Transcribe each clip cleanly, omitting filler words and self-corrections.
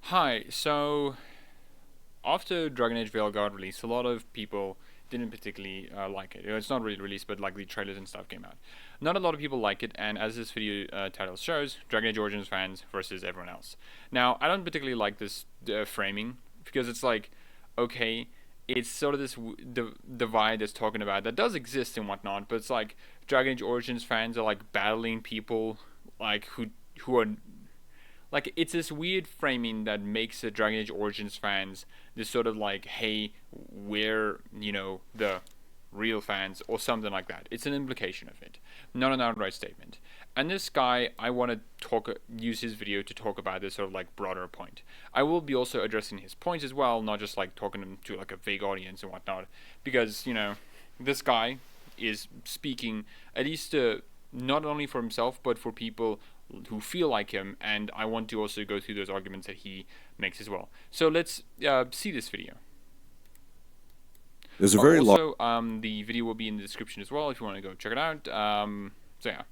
Hi, so after Dragon Age Veilguard released, a lot of people didn't particularly like it. It's not really released, but like the trailers and stuff came out. Not a lot of people like it, and as this video title shows, Dragon Age Origins fans versus everyone else. Now, I don't particularly like this framing because it's like, okay, it's sort of this divide that's talking about that does exist and whatnot, but it's like Dragon Age Origins fans are like battling people like who are like it's this weird framing that makes the Dragon Age Origins fans this sort of like, hey, we're the real fans or something like that. It's an implication of it, not an outright statement. And this guy, I want to use his video to talk about this sort of like broader point. I will be also addressing his points as well, not just like talking to like a vague audience and whatnot, because this guy is speaking at least not only for himself but for people who feel like him, and I want to also go through those arguments that he makes as well. So let's see this video. There's a very Also, the video will be in the description as well if you want to go check it out. So yeah.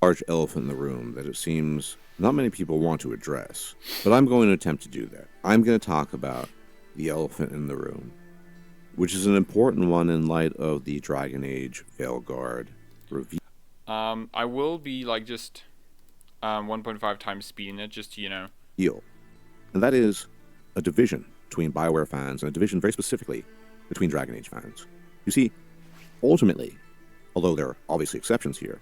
large elephant in the room that it seems not many people want to address, but I'm going to attempt to do that. I'm going to talk about the elephant in the room, which is an important one in light of the Dragon Age Veilguard review. I will be like just 1.5 times speeding it, just to, Deal. And that is a division between BioWare fans and a division very specifically between Dragon Age fans. You see, ultimately, although there are obviously exceptions here,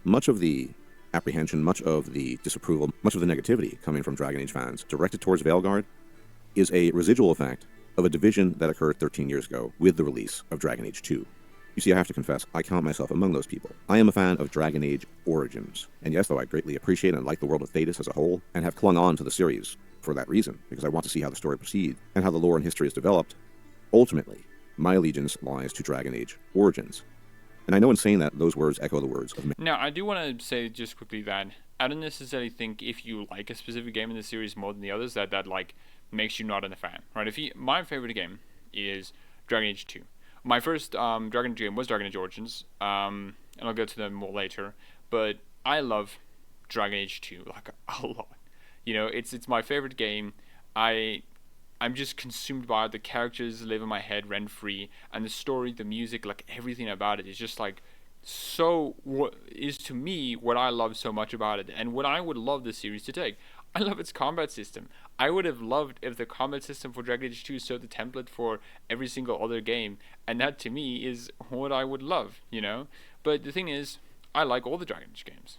much of the apprehension, much of the disapproval, much of the negativity coming from Dragon Age fans directed towards Veilguard is a residual effect of a division that occurred 13 years ago with the release of Dragon Age 2. You see, I have to confess, I count myself among those people. I am a fan of Dragon Age Origins, and yes, though I greatly appreciate and like the world of Thetis as a whole, and have clung on to the series for that reason, because I want to see how the story proceeds and how the lore and history is developed, ultimately, my allegiance lies to Dragon Age Origins. And I know in saying that, those words echo the words of... Now, I do want to say just quickly that I don't necessarily think if you like a specific game in the series more than the others, that like makes you not a fan, right? My favorite game is Dragon Age 2. My first Dragon Age game was Dragon Age Origins, and I'll get to them more later. But I love Dragon Age 2 like a lot. It's my favorite game. I'm just consumed by it. The characters live in my head rent free, and the story, the music, like everything about it is just like so. What is to me what I love so much about it, and what I would love this series to take. I love its combat system. I would have loved if the combat system for Dragon Age 2 showed the template for every single other game, and that to me is what I would love. But the thing is, I like all the Dragon Age games.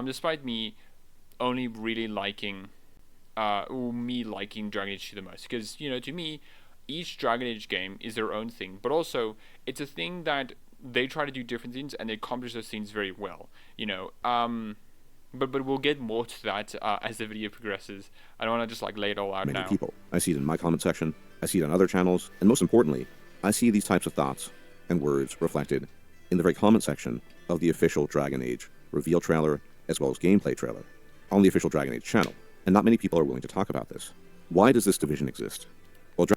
Despite me only really liking Dragon Age 2 the most, because to me, each Dragon Age game is their own thing, but also it's a thing that they try to do different things and they accomplish those things very well. But we'll get more to that as the video progresses. I don't want to just like lay it all out many now. people. I see it in my comment section, I see it on other channels, and most importantly, I see these types of thoughts and words reflected in the very comment section of the official Dragon Age reveal trailer as well as gameplay trailer on the official Dragon Age channel. And not many people are willing to talk about this. Why does this division exist? Well,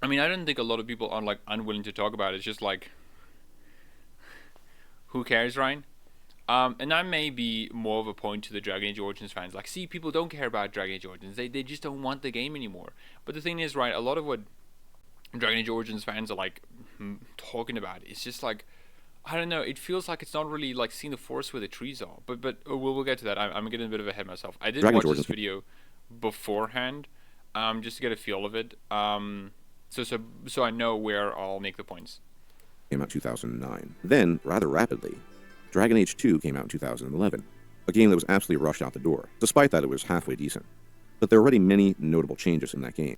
I mean, I don't think a lot of people are like unwilling to talk about it. It's just like, who cares, Ryan? And that may be more of a point to the Dragon Age Origins fans. Like, see, people don't care about Dragon Age Origins. They just don't want the game anymore. But the thing is, right, a lot of what Dragon Age Origins fans are like talking about is just like, I don't know. It feels like it's not really like seeing the forest where the trees are. But we'll get to that. I'm getting a bit of ahead myself. I did Dragon watch Age this Origins video beforehand, just to get a feel of it. So I know where I'll make the points. came out in 2009. Then, rather rapidly, Dragon Age 2 came out in 2011, a game that was absolutely rushed out the door. Despite that, it was halfway decent. But there were already many notable changes in that game.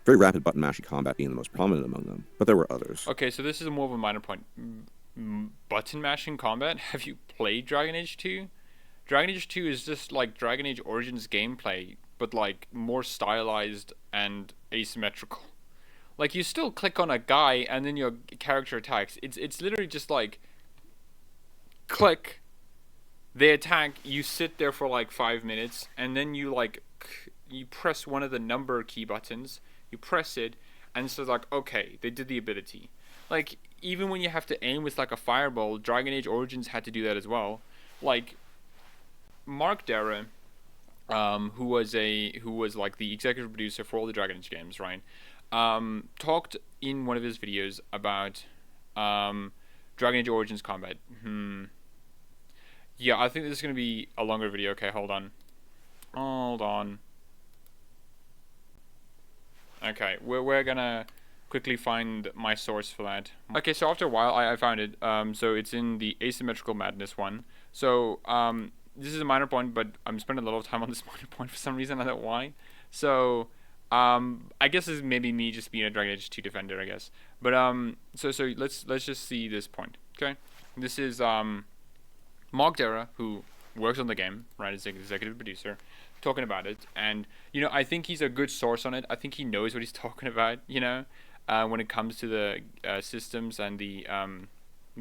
Very rapid button mashing combat being the most prominent among them, but there were others. Okay, so this is more of a minor point. Button mashing combat? Have you played Dragon Age 2? Dragon Age 2 is just like Dragon Age Origins gameplay, but like more stylized and asymmetrical. Like you still click on a guy and then your character attacks. It's literally just like click, they attack, you sit there for like 5 minutes, and then you press one of the number key buttons, you press it, and so it's like, okay, they did the ability. Like, even when you have to aim with like a fireball, Dragon Age Origins had to do that as well. Like, Mark Darrah who was like the executive producer for all the Dragon Age games, right? Talked in one of his videos about Dragon Age Origins combat. Yeah, I think this is gonna be a longer video. Okay, hold on. Hold on. Okay, we're gonna quickly find my source for that. Okay, so after a while, I found it. So it's in the Asymmetrical Madness one. So this is a minor point, but I'm spending a lot of time on this minor point for some reason. I don't know why. So I guess this is maybe me just being a Dragon Age 2 defender, I guess. But so let's just see this point. Okay, this is Mark Dara, who works on the game, right, as an executive producer, talking about it. And, I think he's a good source on it. I think he knows what he's talking about, when it comes to the systems and the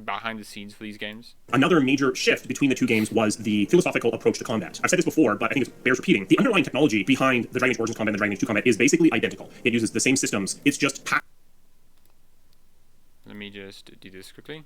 behind the scenes for these games. Another major shift between the two games was the philosophical approach to combat. I've said this before, but I think it bears repeating. The underlying technology behind the Dragon Age Origins combat and the Dragon Age 2 combat is basically identical. It uses the same systems. It's just Let me just do this quickly.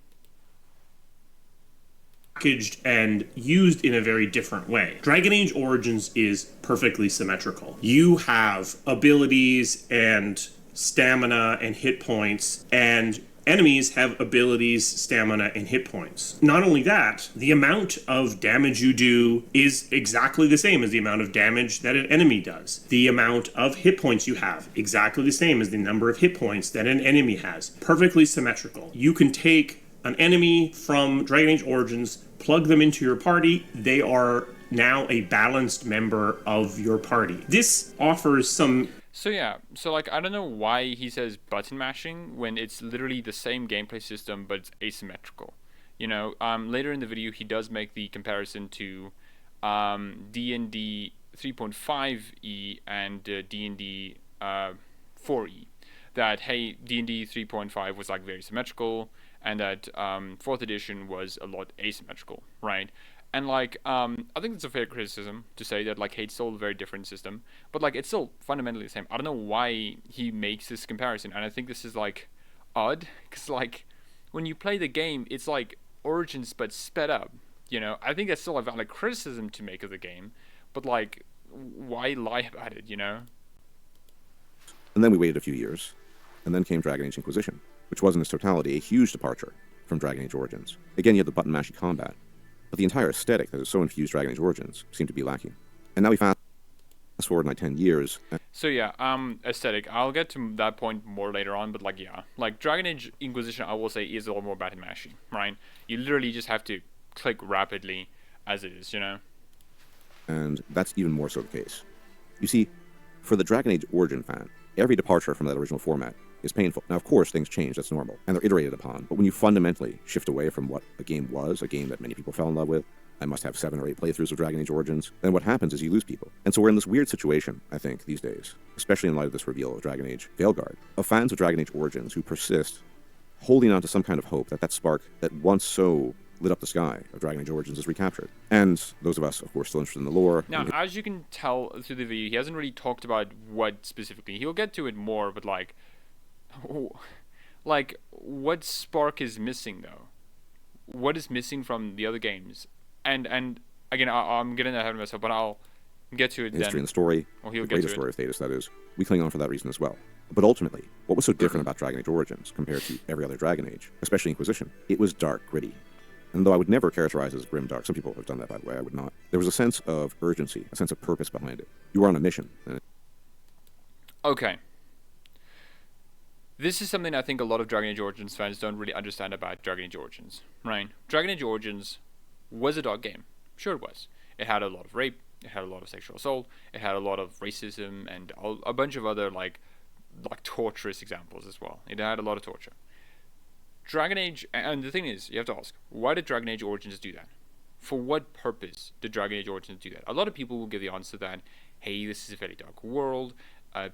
packaged and used in a very different way. Dragon Age Origins is perfectly symmetrical. You have abilities and stamina and hit points, and enemies have abilities, stamina, and hit points. Not only that, the amount of damage you do is exactly the same as the amount of damage that an enemy does. The amount of hit points you have, exactly the same as the number of hit points that an enemy has. Perfectly symmetrical. You can take an enemy from Dragon Age Origins, plug them into your party, they are now a balanced member of your party. This offers some... So yeah, so like I don't know why he says button mashing when it's literally the same gameplay system but it's asymmetrical. Later in the video he does make the comparison to D&D 3.5e and D&D 4e. That hey, D&D 3.5 was like very symmetrical, and that 4th edition was a lot asymmetrical, right? And like I think it's a fair criticism to say that like hey, it's still a very different system, but like it's still fundamentally the same. I don't know why he makes this comparison, and I think this is like odd because like when you play the game, it's like Origins but sped up. I think that's still a valid criticism to make of the game, but like why lie about it? And then we waited a few years, and then came Dragon Age Inquisition, which was in its totality a huge departure from Dragon Age Origins. Again, you had the button mashy combat, but the entire aesthetic that has so infused Dragon Age Origins seemed to be lacking. And now we fast forward like 10 years. So yeah, aesthetic. I'll get to that point more later on, but like yeah, like Dragon Age Inquisition, I will say is a lot more button mashy, right? You literally just have to click rapidly as it is, And that's even more so the case. You see, for the Dragon Age Origin fan, every departure from that original format is painful. Now, of course, things change, that's normal, and they're iterated upon, but when you fundamentally shift away from what a game was, a game that many people fell in love with, I must have 7 or 8 playthroughs of Dragon Age Origins, then what happens is you lose people. And so we're in this weird situation, I think, these days, especially in light of this reveal of Dragon Age Veilguard, of fans of Dragon Age Origins who persist, holding on to some kind of hope that that spark that once so lit up the sky of Dragon Age Origins is recaptured. And those of us, of course, still interested in the lore. Now, as you can tell through the video, he hasn't really talked about what specifically. He'll get to it more, but like what spark is missing though? What is missing from the other games? And again, I'm getting ahead of myself, but I'll get to it then. History and story, He'll the get greater to story of Thetis, that is. We cling on for that reason as well. But ultimately, what was so different about Dragon Age Origins compared to every other Dragon Age, especially Inquisition? It was dark, gritty. And though I would never characterize it as grim dark, some people have done that, by the way, I would not. There was a sense of urgency, a sense of purpose behind it. You were on a mission. Okay. This is something I think a lot of Dragon Age Origins fans don't really understand about Dragon Age Origins, right? Dragon Age Origins was a dark game. Sure it was. It had a lot of rape, it had a lot of sexual assault, it had a lot of racism, and a bunch of other like torturous examples as well. It had a lot of torture. Dragon Age, and the thing is, you have to ask, why did Dragon Age Origins do that? For what purpose did Dragon Age Origins do that? A lot of people will give the answer that, hey, this is a very dark world,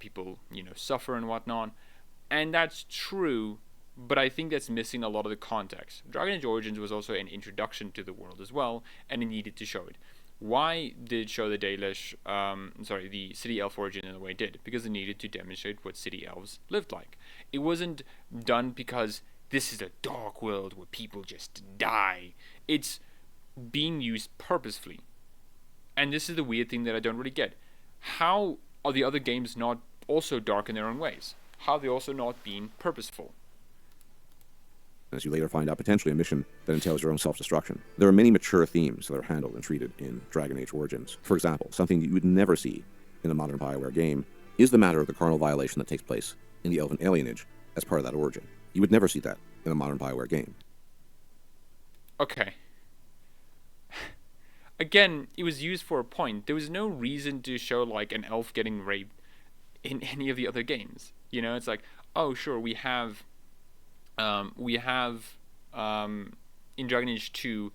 people, suffer and whatnot. And that's true, but I think that's missing a lot of the context. Dragon Age Origins was also an introduction to the world as well, and it needed to show it. Why did it show the the city elf origin in the way it did? Because it needed to demonstrate what city elves lived like. It wasn't done because this is a dark world where people just die. It's being used purposefully And this is the weird thing that I don't really get. How are the other games not also dark in their own ways? How are they also not being purposeful? As you later find out, potentially a mission that entails your own self-destruction. There are many mature themes that are handled and treated in Dragon Age Origins. For example, something you would never see in a modern BioWare game is the matter of the carnal violation that takes place in the Elven alienage as part of that origin. You would never see that in a modern BioWare game. Okay. Again, it was used for a point. There was no reason to show like an elf getting raped in any of the other games. You know, it's like, oh sure, we have in Dragon Age 2.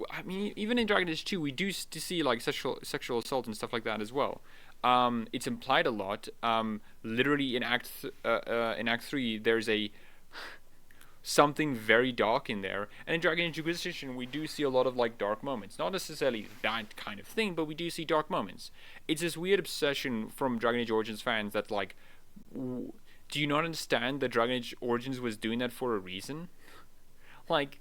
I mean, even in Dragon Age 2, we do see like sexual assault and stuff like that as well. It's implied a lot. Literally in Act 3, there's a something very dark in there, and in Dragon Age Inquisition, we do see a lot of like dark moments. Not necessarily that kind of thing, but we do see dark moments. It's this weird obsession from Dragon Age Origins fans that like, do you not understand that Dragon Age Origins was doing that for a reason? Like,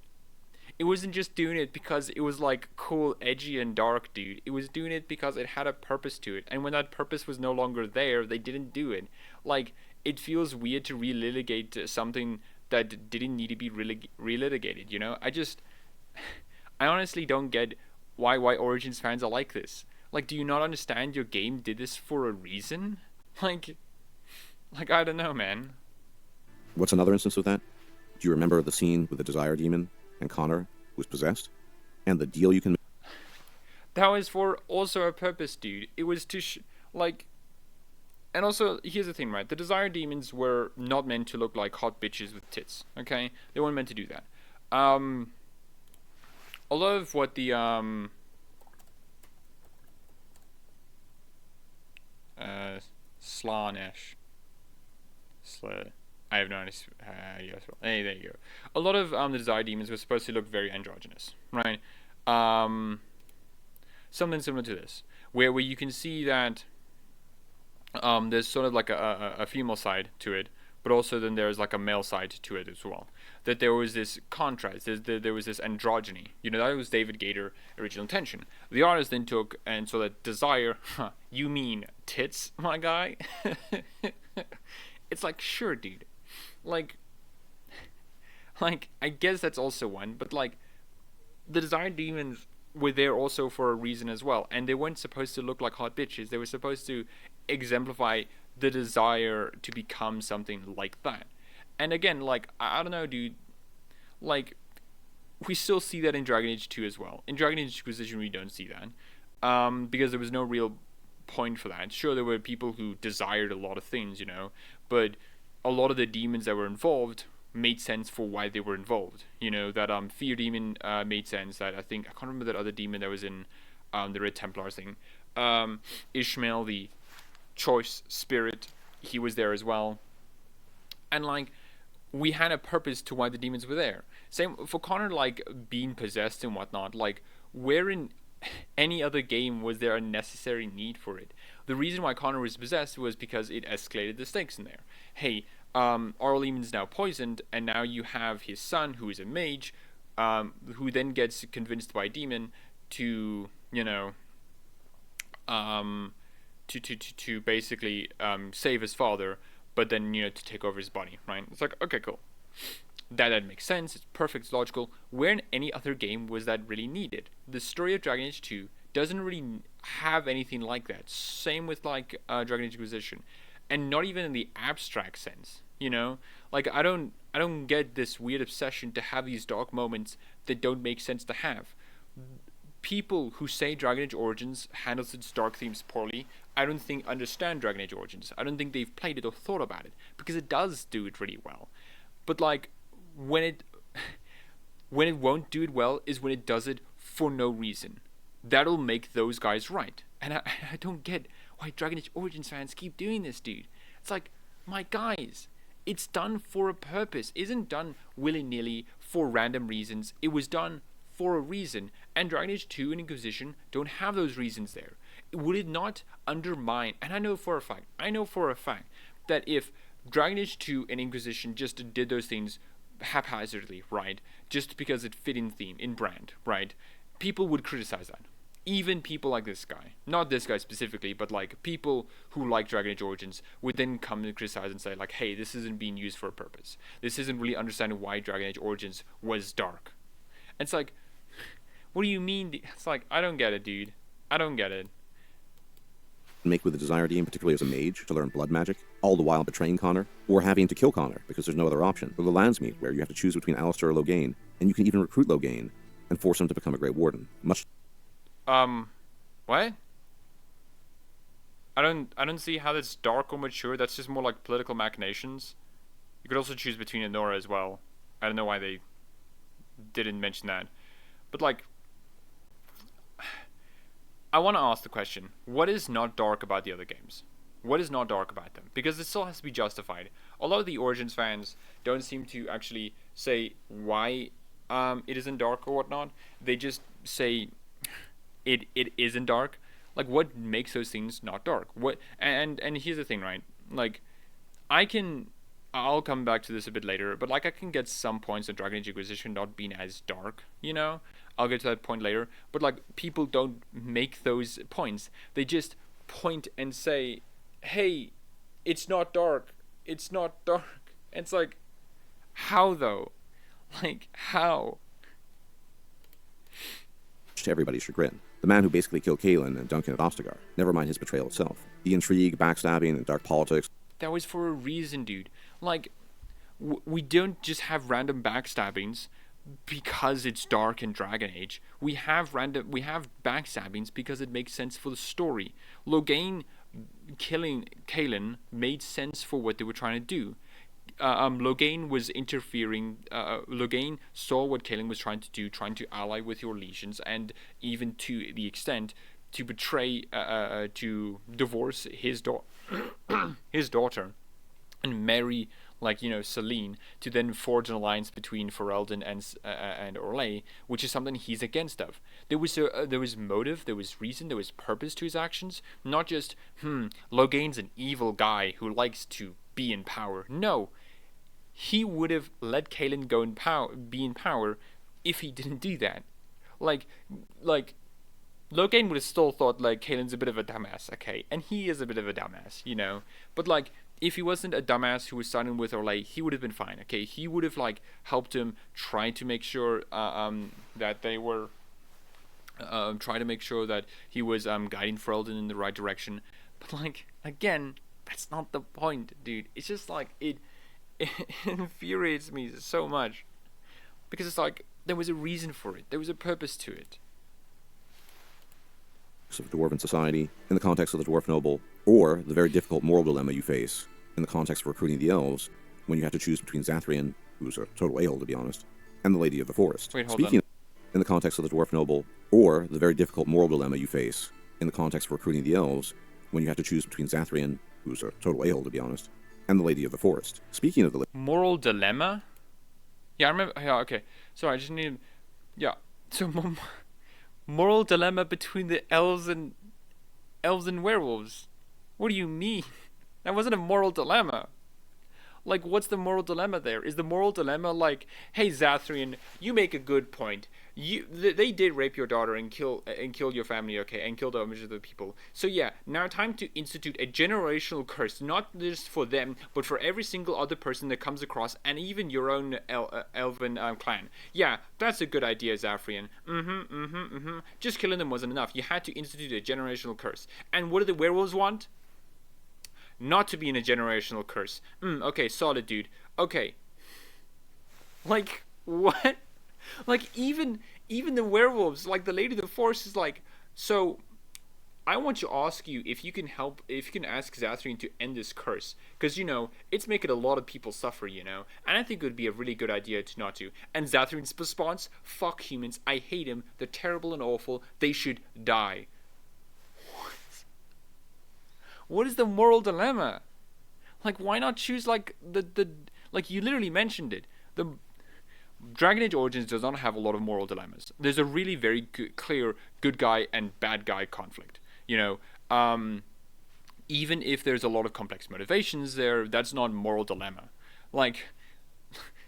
it wasn't just doing it because it was like cool, edgy, and dark, dude. It was doing it because it had a purpose to it. And when that purpose was no longer there, they didn't do it. Like, it feels weird to relitigate something that didn't need to be relitigated, you know? I honestly don't get why Origins fans are like this. Like, do you not understand your game did this for a reason? Like, I don't know, man. What's another instance of that? Do you remember the scene with the Desire Demon and Connor, who was possessed? And the deal you can make? That was for also a purpose, dude. It was to, and also, here's the thing, right? The Desire Demons were not meant to look like hot bitches with tits, okay? They weren't meant to do that. A lot of what the, Slanesh. I have no idea. Yes, well, hey, there you go. A lot of the Desire Demons were supposed to look very androgynous, right? Something similar to this, where you can see that there's sort of like a female side to it, but also then there's like a male side to it as well. That there was this contrast, there was this androgyny. You know, that was David Gator's original intention. The artist then took and so that desire, you mean tits, my guy? It's like, sure, dude. Like, I guess that's also one, but like, the Desire Demons were there also for a reason as well, and they weren't supposed to look like hot bitches. They were supposed to exemplify the desire to become something like that. And again, like, I don't know, dude, like, we still see that in Dragon Age 2 as well. In Dragon Age Inquisition, we don't see that, because there was no real point for that. Sure, there were people who desired a lot of things, you know, but a lot of the demons that were involved made sense for why they were involved. You know, that Fear Demon made sense. That I can't remember that other demon that was in the Red Templars thing. Ishmael, the choice spirit, he was there as well. And like, we had a purpose to why the demons were there. Same for Connor, like being possessed and whatnot. Like, where in any other game was there a necessary need for it? The reason why Connor was possessed was because it escalated the stakes in there. Hey, Arlemon's now poisoned, and now you have his son, who is a mage, who then gets convinced by a demon to, you know, to basically save his father, but then, you know, to take over his body, right? It's like, okay, cool. That makes sense. It's perfect. It's logical. Where in any other game was that really needed? The story of Dragon Age 2 doesn't really have anything like that. Same with like Dragon Age Inquisition, and not even in the abstract sense. You know, like I don't get this weird obsession to have these dark moments that don't make sense to have. People who say Dragon Age Origins handles its dark themes poorly, I don't think understand Dragon Age Origins. I don't think they've played it or thought about it, because it does do it really well. But like, when it won't do it well is when it does it for no reason. That'll make those guys right. And I don't get why Dragon Age Origins fans keep doing this, dude. It's like, my guys, it's done for a purpose. It isn't done willy-nilly for random reasons. It was done for a reason. And Dragon Age 2 and Inquisition don't have those reasons there. Would it not undermine, and I know for a fact that if Dragon Age 2 and Inquisition just did those things haphazardly, right, just because it fit in theme, in brand, right, people would criticize that. even people like this guy, not this guy specifically, but like people who like Dragon Age Origins would then come and criticize and say like, hey, this isn't being used for a purpose. This isn't really understanding why Dragon Age Origins was dark. And it's like, what do you mean? It's like, I don't get it, dude. I don't get it. Make with the desire to gain, particularly as a mage, to learn blood magic, all the while betraying Connor, or having to kill Connor because there's no other option, or the Landsmeet, where you have to choose between Alistair or Loghain, and you can even recruit Loghain and force him to become a Grey Warden. Much. What? I don't see how that's dark or mature. That's just more like political machinations. You could also choose between Nora as well. I don't know why they didn't mention that, but like, I want to ask the question: what is not dark about the other games? What is not dark about them? Because it still has to be justified. A lot of the Origins fans don't seem to actually say why it isn't dark or whatnot. They just say it isn't dark. Like, what makes those things not dark? What? And here's the thing, right? Like, I'll come back to this a bit later, but like I can get some points on Dragon Age Inquisition not being as dark, you know? I'll get to that point later. But like, people don't make those points. They just point and say, hey, it's not dark. It's not dark. And it's like, how though? Like, how? To everybody's chagrin. The man who basically killed Kaelin and Duncan at Ostagar. Never mind his betrayal itself. The intrigue, backstabbing, and dark politics. That was for a reason, dude. Like, we don't just have random backstabbings because it's dark in Dragon Age. We have backstabbings because it makes sense for the story. Loghain killing Kaelin made sense for what they were trying to do. Loghain was interfering. Loghain saw what Kaelin was trying to do, trying to ally with your legions, and even to the extent to betray, to divorce his his daughter, and marry, like, you know, Selene, to then forge an alliance between Ferelden and Orlais, which is something he's against of. There was motive, there was reason, there was purpose to his actions, not just Loghain's an evil guy who likes to be in power. No, he would have let Kaelin be in power if he didn't do that. Like Loghain would have still thought like Kaelin's a bit of a dumbass, okay, and he is a bit of a dumbass, you know. But like, if he wasn't a dumbass who was siding with Orlais, he would have been fine, okay. He would have like helped him try to make sure that they were try to make sure that he was guiding Ferelden in the right direction. But like, again, that's not the point, dude. It's just like it infuriates me so much because it's like there was a reason for it, there was a purpose to it. Of dwarven society, in the context of the dwarf noble, or the very difficult moral dilemma you face in the context of recruiting the elves when you have to choose between Zathrian, who's a total a-hole to be honest, and the Lady of the Forest. Wait, hold Speaking on. In the context of the dwarf noble, or the very difficult moral dilemma you face in the context of recruiting the elves when you have to choose between Zathrian, who's a total a-hole to be honest, and the Lady of the Forest. Speaking of the Moral dilemma? Yeah, I remember. Yeah, okay. Sorry, I just need. Yeah. So, moral dilemma between the elves and werewolves. What do you mean? That wasn't a moral dilemma. Like, what's the moral dilemma there? Is the moral dilemma like, hey Zathrian, you make a good point. They did rape your daughter and kill your family, okay, and kill the majority of the people. So yeah, now time to institute a generational curse, not just for them, but for every single other person that comes across, and even your own elven clan. Yeah, that's a good idea, Zathrian. Just killing them wasn't enough. You had to institute a generational curse. And what do the werewolves want? Not to be in a generational curse. Okay, solid, dude. Okay. Like, what? Like, even the werewolves, like the Lady of the Forest is like, so I want to ask you if you can ask Zathrian to end this curse, because, you know, it's making a lot of people suffer, you know, and I think it would be a really good idea to not to. And Zathrian's response, fuck humans, I hate them, they're terrible and awful, they should die. What is the moral dilemma? Like, why not choose like the like you literally mentioned it. The Dragon Age Origins does not have a lot of moral dilemmas. There's a really very clear good guy and bad guy conflict. You know, even if there's a lot of complex motivations there, that's not a moral dilemma. Like,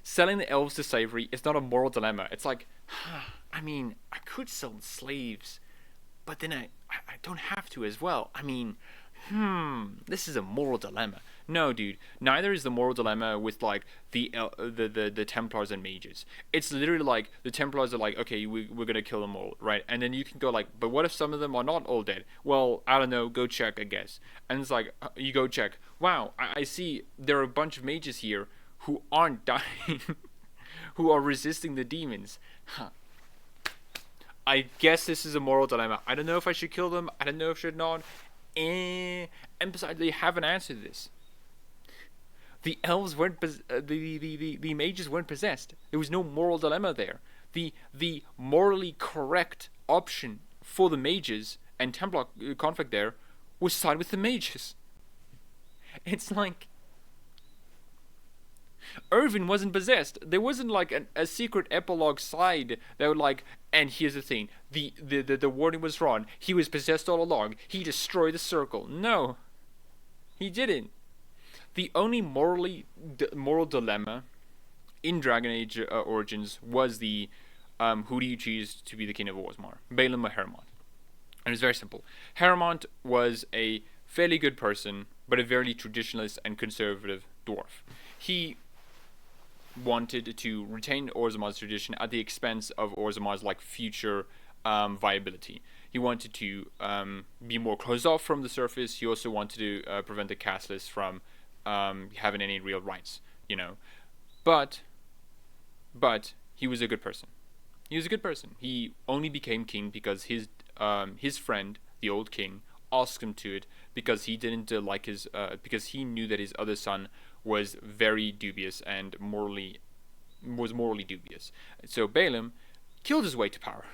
selling the elves to slavery is not a moral dilemma. It's like, I mean, I could sell slaves, but then I don't have to as well. I mean, this is a moral dilemma. No, dude, neither is the moral dilemma with like the Templars and mages. It's literally like the Templars are like, okay, we're gonna kill them all, right? And then you can go like, but what if some of them are not all dead? Well, I don't know. Go check, I guess. And it's like you go check. Wow, I see there are a bunch of mages here who aren't dying, who are resisting the demons. Huh. I guess this is a moral dilemma. I don't know if I should kill them. I don't know if I should not. And besides, they haven't answered this. The elves weren't the mages weren't possessed. There was no moral dilemma there. The morally correct option for the mages and Templar conflict there was side with the mages. It's like Irvin wasn't possessed. There wasn't like a secret epilogue side that would like, and here's the thing, the warning was wrong. He was possessed all along. He destroyed the circle. No, he didn't. The only moral dilemma in Dragon Age Origins was the who do you choose to be the king of Orzammar, Balaam or Hermont? And it's very simple. Hermont was a fairly good person, but a very traditionalist and conservative dwarf. He wanted to retain Orzammar's tradition at the expense of Orzammar's like future viability. He wanted to be more closed off from the surface. He also wanted to prevent the castless from having any real rights, you know. But he was a good person. He was a good person. He only became king because his friend, the old king, asked him to it because he didn't like his because he knew that his other son was very dubious and morally dubious. So Balaam killed his way to power.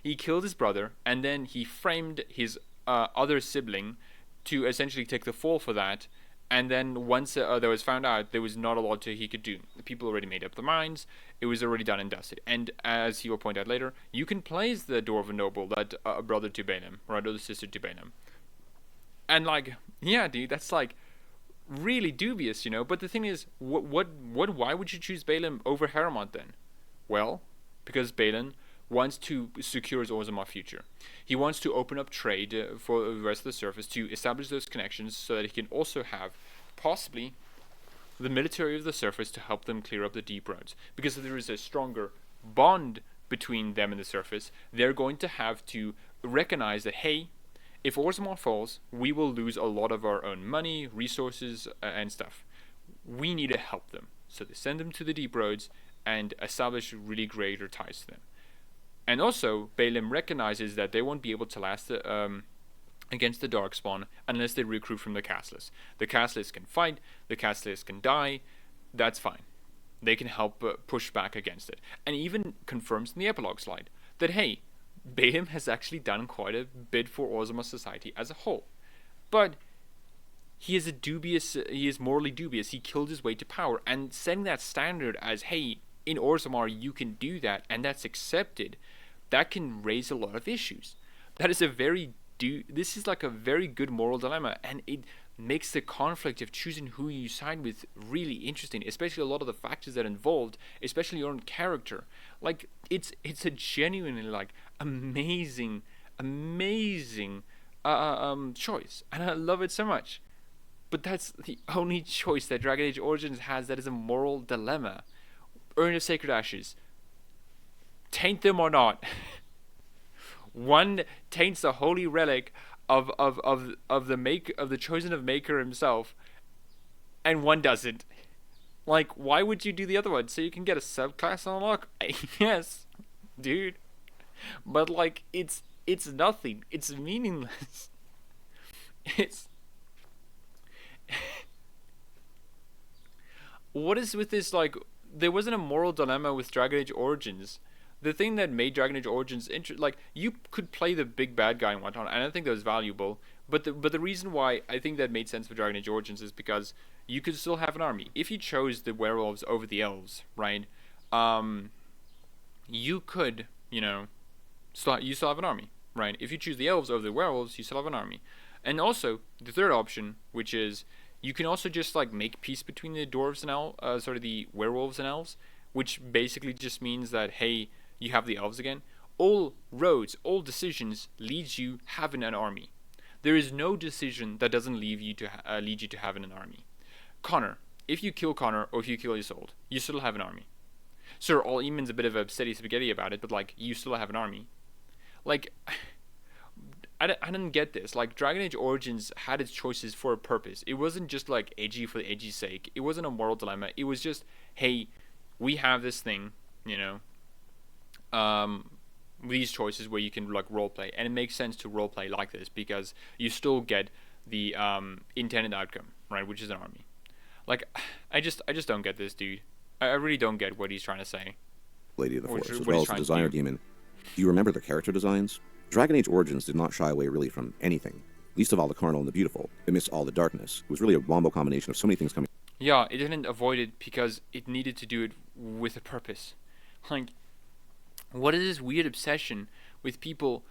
He killed his brother, and then he framed his other sibling to essentially take the fall for that. And then once that was found out, there was not a lot he could do. The people already made up their minds. It was already done and dusted. And as he will point out later, you can place the Dwarven noble, that brother to Balaam, right, or the sister to Balaam. And like, yeah, dude, that's like really dubious, you know. But the thing is, why would you choose Balaam over Hermont then? Well, because Balaam wants to secure his Orzammar future. He wants to open up trade for the rest of the surface to establish those connections so that he can also have possibly the military of the surface to help them clear up the deep roads. Because if there is a stronger bond between them and the surface, they're going to have to recognize that, hey, if Orzammar falls, we will lose a lot of our own money, resources, and stuff. We need to help them. So they send them to the deep roads and establish really greater ties to them. And also, Balaam recognizes that they won't be able to last against the Darkspawn unless they recruit from the Castless. The Castless can fight, the Castless can die, that's fine. They can help push back against it. And even confirms in the epilogue slide that, hey, Balaam has actually done quite a bit for Orzammar society as a whole. But he is morally dubious. He killed his way to power. And setting that standard as, hey, in Orzammar you can do that, and that's accepted, that can raise a lot of issues. That is this is like a very good moral dilemma, and it makes the conflict of choosing who you side with really interesting, especially a lot of the factors that are involved, especially your own character. Like, it's a genuinely like amazing choice, and I love it so much. But that's the only choice that Dragon Age Origins has that is a moral dilemma. Urn of Sacred Ashes, taint them or not. One taints the holy relic of the chosen of Maker himself, and one doesn't. Like, why would you do the other one? So you can get a subclass unlock? Yes, dude. But like, it's nothing. It's meaningless. It's what is with this, like, there wasn't a moral dilemma with Dragon Age Origins. The thing that made Dragon Age Origins like, you could play the big bad guy and whatnot, and I think that was valuable. But the reason why I think that made sense for Dragon Age Origins is because you could still have an army. If you chose the werewolves over the elves, right? You could, you still have an army, right? If you choose the elves over the werewolves, you still have an army. And also, the third option, which is, you can also just like make peace between the dwarves and the werewolves and elves, which basically just means that, hey, you have the elves again. all roads, all decisions leads you having an army. There is no decision that doesn't lead you to having an army. Connor, if you kill Connor or if you kill Isolde, you still have an army. Sir, all Eamon's a bit of a steady spaghetti about it, but like you still have an army. Like, I didn't get this. Like, Dragon Age Origins had its choices for a purpose. It wasn't just like edgy for the edgy's sake. It wasn't a moral dilemma. It was just, hey, we have this thing, you know, these choices where you can like roleplay, and it makes sense to roleplay like this because you still get the intended outcome, right, which is an army. Like, I just don't get this, dude. I really don't get what he's trying to say. Lady of the Forest, as well as the Desire Demon. Do you remember the character designs? Dragon Age Origins did not shy away really from anything, least of all the carnal and the beautiful, amidst all the darkness. It was really a wombo combination of so many things coming. Yeah, it didn't avoid it because it needed to do it with a purpose. Like, what is this weird obsession with people,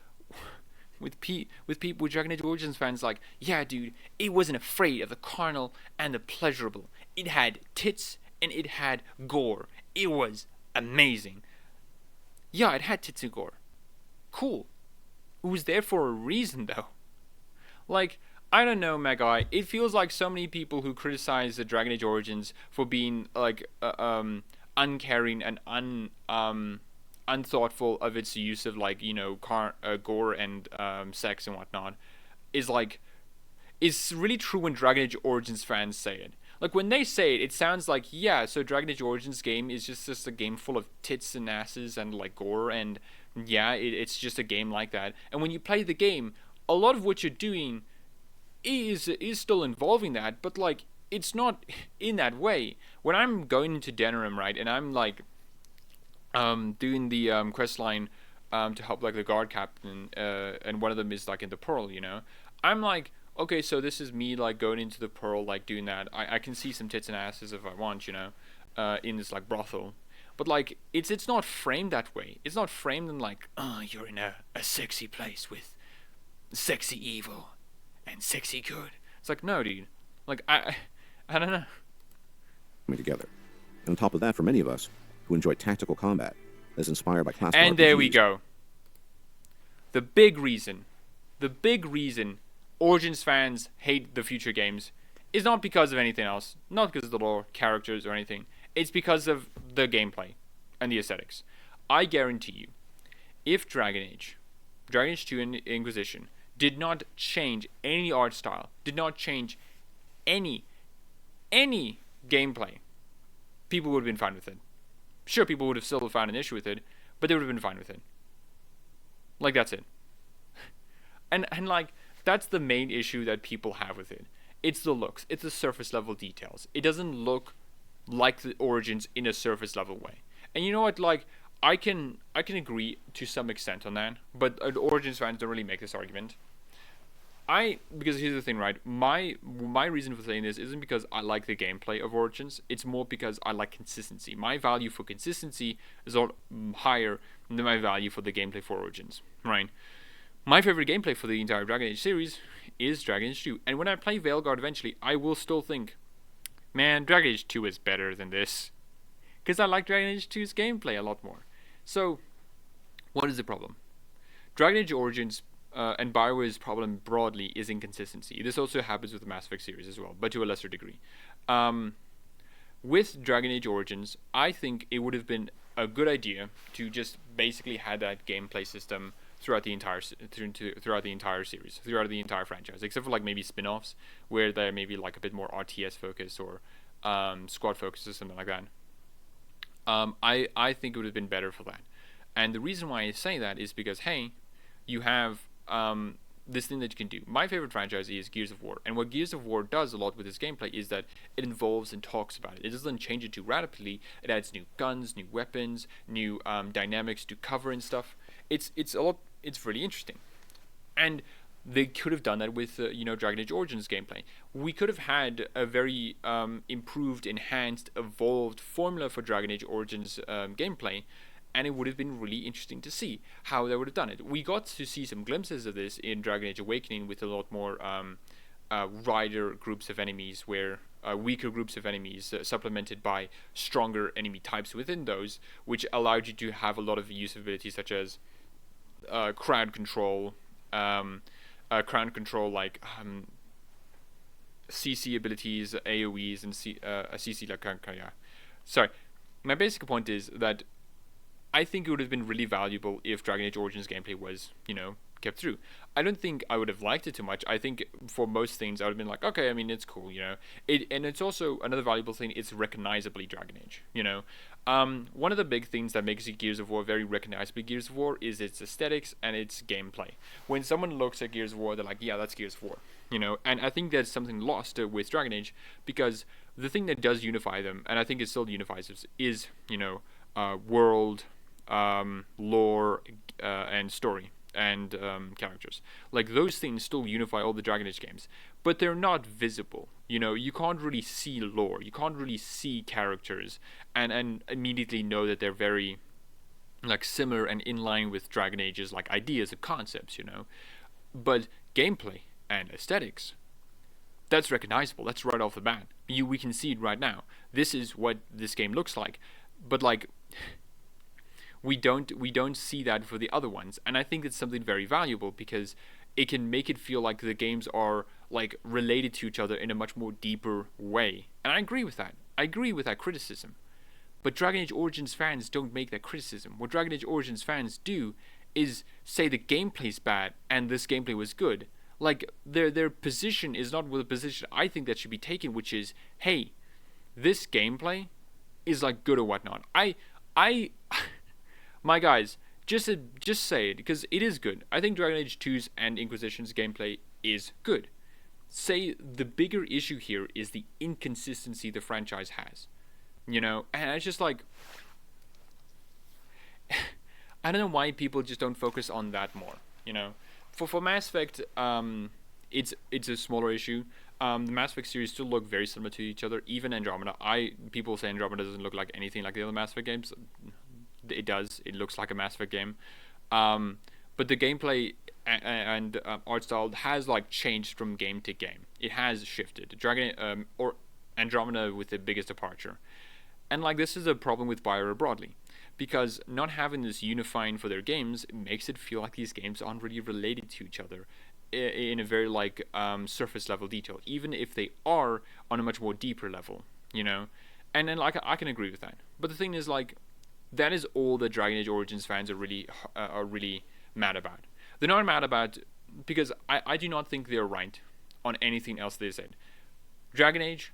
with Dragon Age Origins fans? Like, yeah, dude, it wasn't afraid of the carnal and the pleasurable. It had tits and it had gore. It was amazing. Yeah, it had tits and gore. Cool. It was there for a reason, though. Like, I don't know, Magai. It feels like so many people who criticize the Dragon Age Origins for being like uncaring and unthoughtful of its use of like, you know, gore and sex and whatnot is like, it's really true when Dragon Age Origins fans say it. Like, when they say it, it sounds like, yeah, so Dragon Age Origins game is just a game full of tits and asses and like gore, and yeah, it's just a game like that. And when you play the game, a lot of what you're doing is still involving that, but like, it's not in that way. When I'm going into Denerim, right, and I'm like doing the quest line to help like the guard captain, and one of them is like in the Pearl, you know, I'm like, okay, so this is me like going into the Pearl, like doing that. I can see some tits and asses if I want, you know, in this like brothel. But like, it's not framed that way. It's not framed in like, oh, you're in a sexy place with sexy evil and sexy good. It's like, no, dude. Like, I don't know. Coming together. And on top of that, for many of us who enjoy tactical combat, that's inspired by classical And RPGs, there we go. The big reason Origins fans hate the future games is not because of anything else, not because of the lore, characters, or anything. It's because of the gameplay and the aesthetics. I guarantee you, if Dragon Age 2 and Inquisition did not change any art style, did not change any gameplay, people would have been fine with it. Sure, people would have still found an issue with it, but they would have been fine with it. Like, that's it. And like, that's the main issue that people have with it. It's the looks. It's the surface level details. It doesn't look like the Origins in a surface level way. And you know what? Like, I can agree to some extent on that, but Origins fans don't really make this argument. Because here's the thing, right? My reason for saying this isn't because I like the gameplay of Origins. It's more because I like consistency. My value for consistency is a lot higher than my value for the gameplay for Origins, right? My favorite gameplay for the entire Dragon Age series is Dragon Age 2. And when I play Veilguard eventually, I will still think, man, Dragon Age 2 is better than this. Because I like Dragon Age 2's gameplay a lot more. So, what is the problem? Dragon Age Origins and BioWare's problem broadly is inconsistency. This also happens with the Mass Effect series as well, but to a lesser degree. With Dragon Age Origins, I think it would have been a good idea to just basically have that gameplay system throughout the entire series, throughout the entire franchise, except for like maybe spin-offs where they're maybe like a bit more RTS focused or squad focused or something like that. I think it would have been better for that. And the reason why I say that is because, hey, you have this thing that you can do. My favorite franchise is Gears of War, and what Gears of War does a lot with its gameplay is that it involves and talks about it. It doesn't change it too rapidly. It adds new guns, new weapons, new dynamics to cover and stuff. It's really interesting, and they could have done that with Dragon Age Origins gameplay. We could have had a very improved, enhanced, evolved formula for Dragon Age Origins gameplay, and it would have been really interesting to see how they would have done it. We got to see some glimpses of this in Dragon Age Awakening with a lot more rider groups of enemies, where weaker groups of enemies supplemented by stronger enemy types within those, which allowed you to have a lot of use of abilities such as crowd control, like CC abilities, AOE's, and CC like yeah. Sorry, my basic point is that I think it would have been really valuable if Dragon Age Origins gameplay was, kept through. I don't think I would have liked it too much. I think for most things I would have been like, okay, I mean, it's cool, and it's also another valuable thing. It's recognizably Dragon Age, One of the big things that makes Gears of War very recognizably Gears of War is its aesthetics and its gameplay. When someone looks at Gears of War, they're like, yeah, that's Gears of War, And I think there's something lost with Dragon Age, because the thing that does unify them, and I think it still unifies us, is, world, lore, and story, and characters. Like, those things still unify all the Dragon Age games, but they're not visible. You can't really see lore, you can't really see characters and immediately know that they're very like similar and in line with Dragon Age's like ideas and concepts, But gameplay and aesthetics, that's recognizable. That's right off the bat. We can see it right now. This is what this game looks like. But like, we don't see that for the other ones, and I think it's something very valuable, because it can make it feel like the games are like related to each other in a much more deeper way. And I agree with that. I agree with that criticism. But Dragon Age Origins fans don't make that criticism. What Dragon Age Origins fans do is say the gameplay's bad and this gameplay was good. Like, their position is not with a position I think that should be taken, which is, hey, this gameplay is like good or whatnot. My guys, just say it, because it is good. I think Dragon Age 2's and Inquisition's gameplay is good. Say the bigger issue here is the inconsistency the franchise has. And it's just like, I don't know why people just don't focus on that more. For Mass Effect, it's a smaller issue. The Mass Effect series still look very similar to each other. Even Andromeda, people say Andromeda doesn't look like anything like the other Mass Effect games. It does. It looks like a Mass Effect game. But the gameplay and art style has like changed from game to game. It has shifted. Or Andromeda with the biggest departure. And like, this is a problem with BioWare broadly, because not having this unifying for their games makes it feel like these games aren't really related to each other in a very like surface level detail, even if they are on a much more deeper level, And then like, I can agree with that. But the thing is, like, that is all the Dragon Age Origins fans are really mad about. They're not mad about, because I do not think they're right on anything else they said. Dragon Age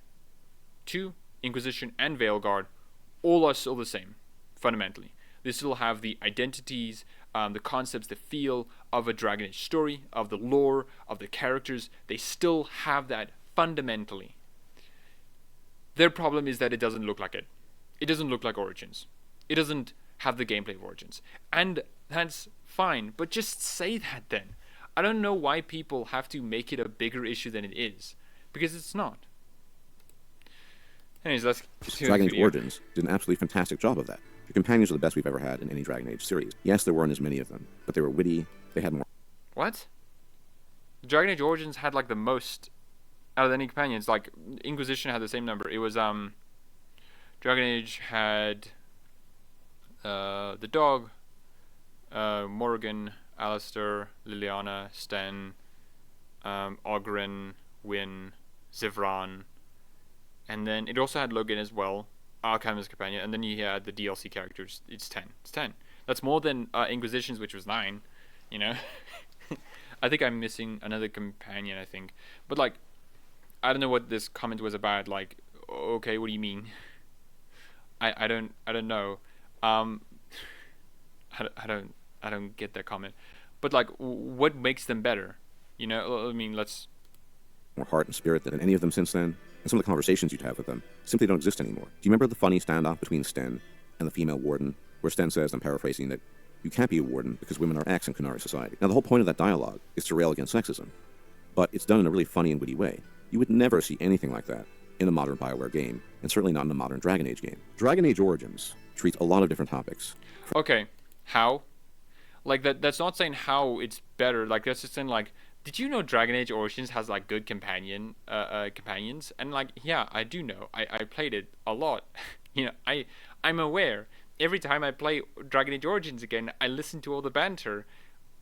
2, Inquisition, and Veilguard all are still the same, fundamentally. They still have the identities, the concepts, the feel of a Dragon Age story, of the lore, of the characters. They still have that fundamentally. Their problem is that it doesn't look like it. It doesn't look like Origins. It doesn't have the gameplay of Origins. And that's fine, but just say that then. I don't know why people have to make it a bigger issue than it is, because it's not. Anyways, let's Dragon Age Origins did an absolutely fantastic job of that. Your companions are the best we've ever had in any Dragon Age series. Yes, there weren't as many of them, but they were witty, they had more. What? Dragon Age Origins had like the most out of any companions. Like, Inquisition had the same number. It was Dragon Age had the dog, Morgan, Alistair, Liliana, Sten, Ogren, Wynn, Zivran, and then it also had Logan as well, Alchemist Companion, and then you had the DLC characters. It's 10. It's 10. That's more than Inquisition's, which was 9, I think I'm missing another companion, I think. But, like, I don't know what this comment was about. Like, okay, what do you mean? I don't know. I don't get that comment. But like, what makes them better? I mean, let's more heart and spirit than any of them since then. And some of the conversations you'd have with them simply don't exist anymore. Do you remember the funny standoff between Sten and the female warden, where Sten says, I'm paraphrasing, that you can't be a warden because women are X in Kunari society? Now, the whole point of that dialogue is to rail against sexism, but it's done in a really funny and witty way. You would never see anything like that in a modern BioWare game, and certainly not in a modern Dragon Age game. Dragon Age Origins treats a lot of different topics. Okay, how? Like, that's not saying how it's better. Like, that's just saying, like, did you know Dragon Age Origins has like good companions? And like, yeah, I do know. I played it a lot. I'm aware. Every time I play Dragon Age Origins again, I listen to all the banter.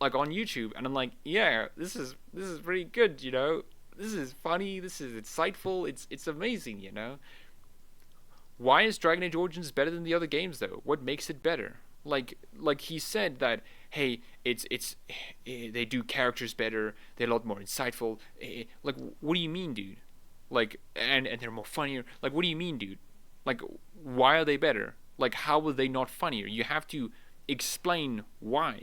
like on YouTube, and I'm like, yeah, this is pretty good, you know. This is funny. This is insightful. It's amazing, you know. Why is Dragon Age Origins better than the other games though? What makes it better? Like he said that, hey, they do characters better. They're a lot more insightful. Like, what do you mean, dude? Like, and they're more funnier. Like, what do you mean, dude? Like, why are they better? Like, how were they not funnier? You have to explain why.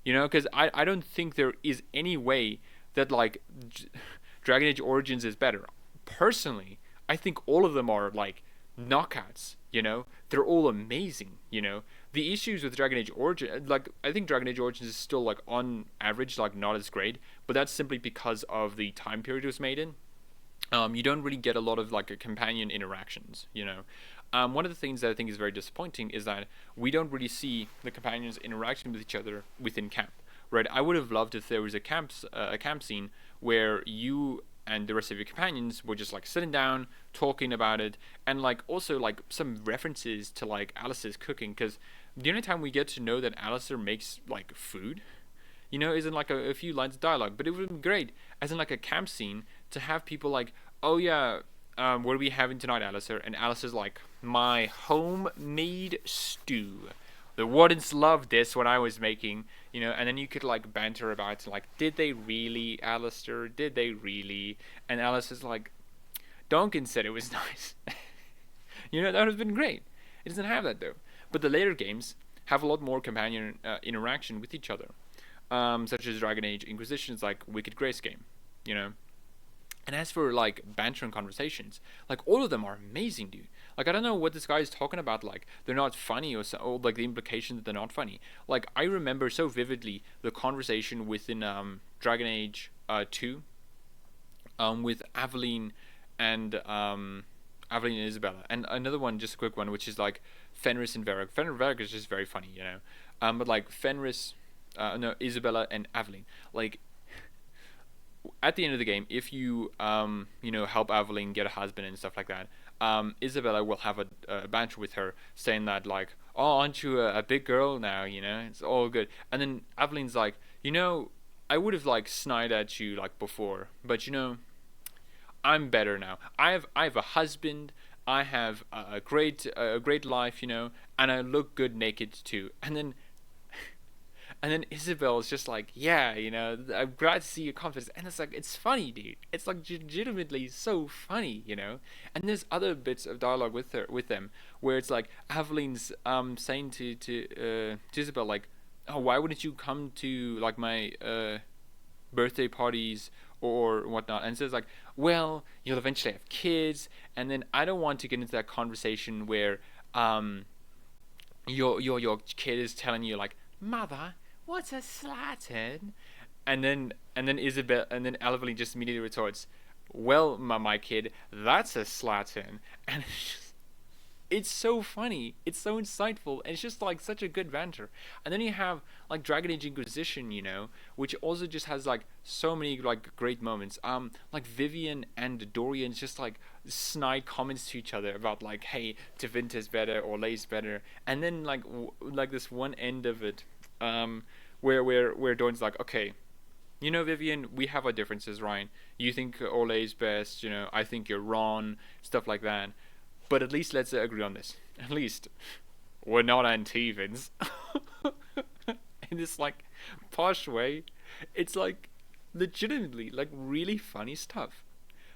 You know, because I don't think there is any way that like Dragon Age Origins is better. Personally, I think all of them are like knockouts. You know, they're all amazing. You know, the issues with Dragon Age Origins, like I think Dragon Age Origins is still like on average like not as great, but that's simply because of the time period it was made in. You don't really get a lot of like companion interactions, you know. One of the things that I think is very disappointing is that we don't really see the companions interacting with each other within camp, right? I would have loved if there was a camp scene where you and the rest of your companions were just like sitting down, talking about it, and like also like some references to like Alice's cooking, because the only time we get to know that Alistair makes like food, you know, isn't like a few lines of dialogue. But it would have been great as in like a camp scene to have people like, oh yeah, what are we having tonight, Alistair? And Alistair's like, my homemade stew. The wardens loved this when I was making, you know, and then you could like banter about like, did they really, Alistair? Did they really? And Alistair's like, Duncan said it was nice. You know, that would have been great. It doesn't have that though. But the later games have a lot more companion interaction with each other, such as Dragon Age Inquisition's like Wicked Grace game, you know. And as for like banter and conversations, like all of them are amazing, dude. Like I don't know what this guy is talking about. Like they're not funny or like the implication that they're not funny. Like I remember so vividly the conversation within Dragon Age 2, with Aveline and Isabella, and another one, just a quick one, which is like Fenris and Varric. Varric is just very funny, you know. But like Fenris, no, Isabella and Aveline, like at the end of the game, if you you know, help Aveline get a husband and stuff like that, Isabella will have a banter with her saying that like, oh, aren't you a big girl now, you know, it's all good. And then Aveline's like, you know, I would have like snide at you like before, but you know, I'm better now. I have a husband. I have a great life, you know, and I look good naked too. And then Isabel's just like, yeah, you know, I'm glad to see your confidence. And it's like, it's funny, dude. It's like legitimately so funny, you know. And there's other bits of dialogue with them, where it's like Aveline's saying to Isabel like, oh, why wouldn't you come to like my birthday parties or whatnot? And says like, well, you'll eventually have kids, and then I don't want to get into that conversation where your kid is telling you like, mother, what's a slattern? And then Isabel, and then Aveline just immediately retorts, well, my kid, that's a slattern. And it's so funny, it's so insightful, and it's just like such a good banter. And then you have like Dragon Age Inquisition, you know, which also just has like so many like great moments. Like Vivian and Dorian just like snide comments to each other about like, hey, Tevinter's better or Lay's better. And then like like this one end of it, where Dorian's like, okay, you know, Vivian, we have our differences, right? You think Ole's best, you know, I think you're wrong, stuff like that. But at least let's agree on this. At least we're not Antevans. In this like posh way, it's like legitimately like really funny stuff.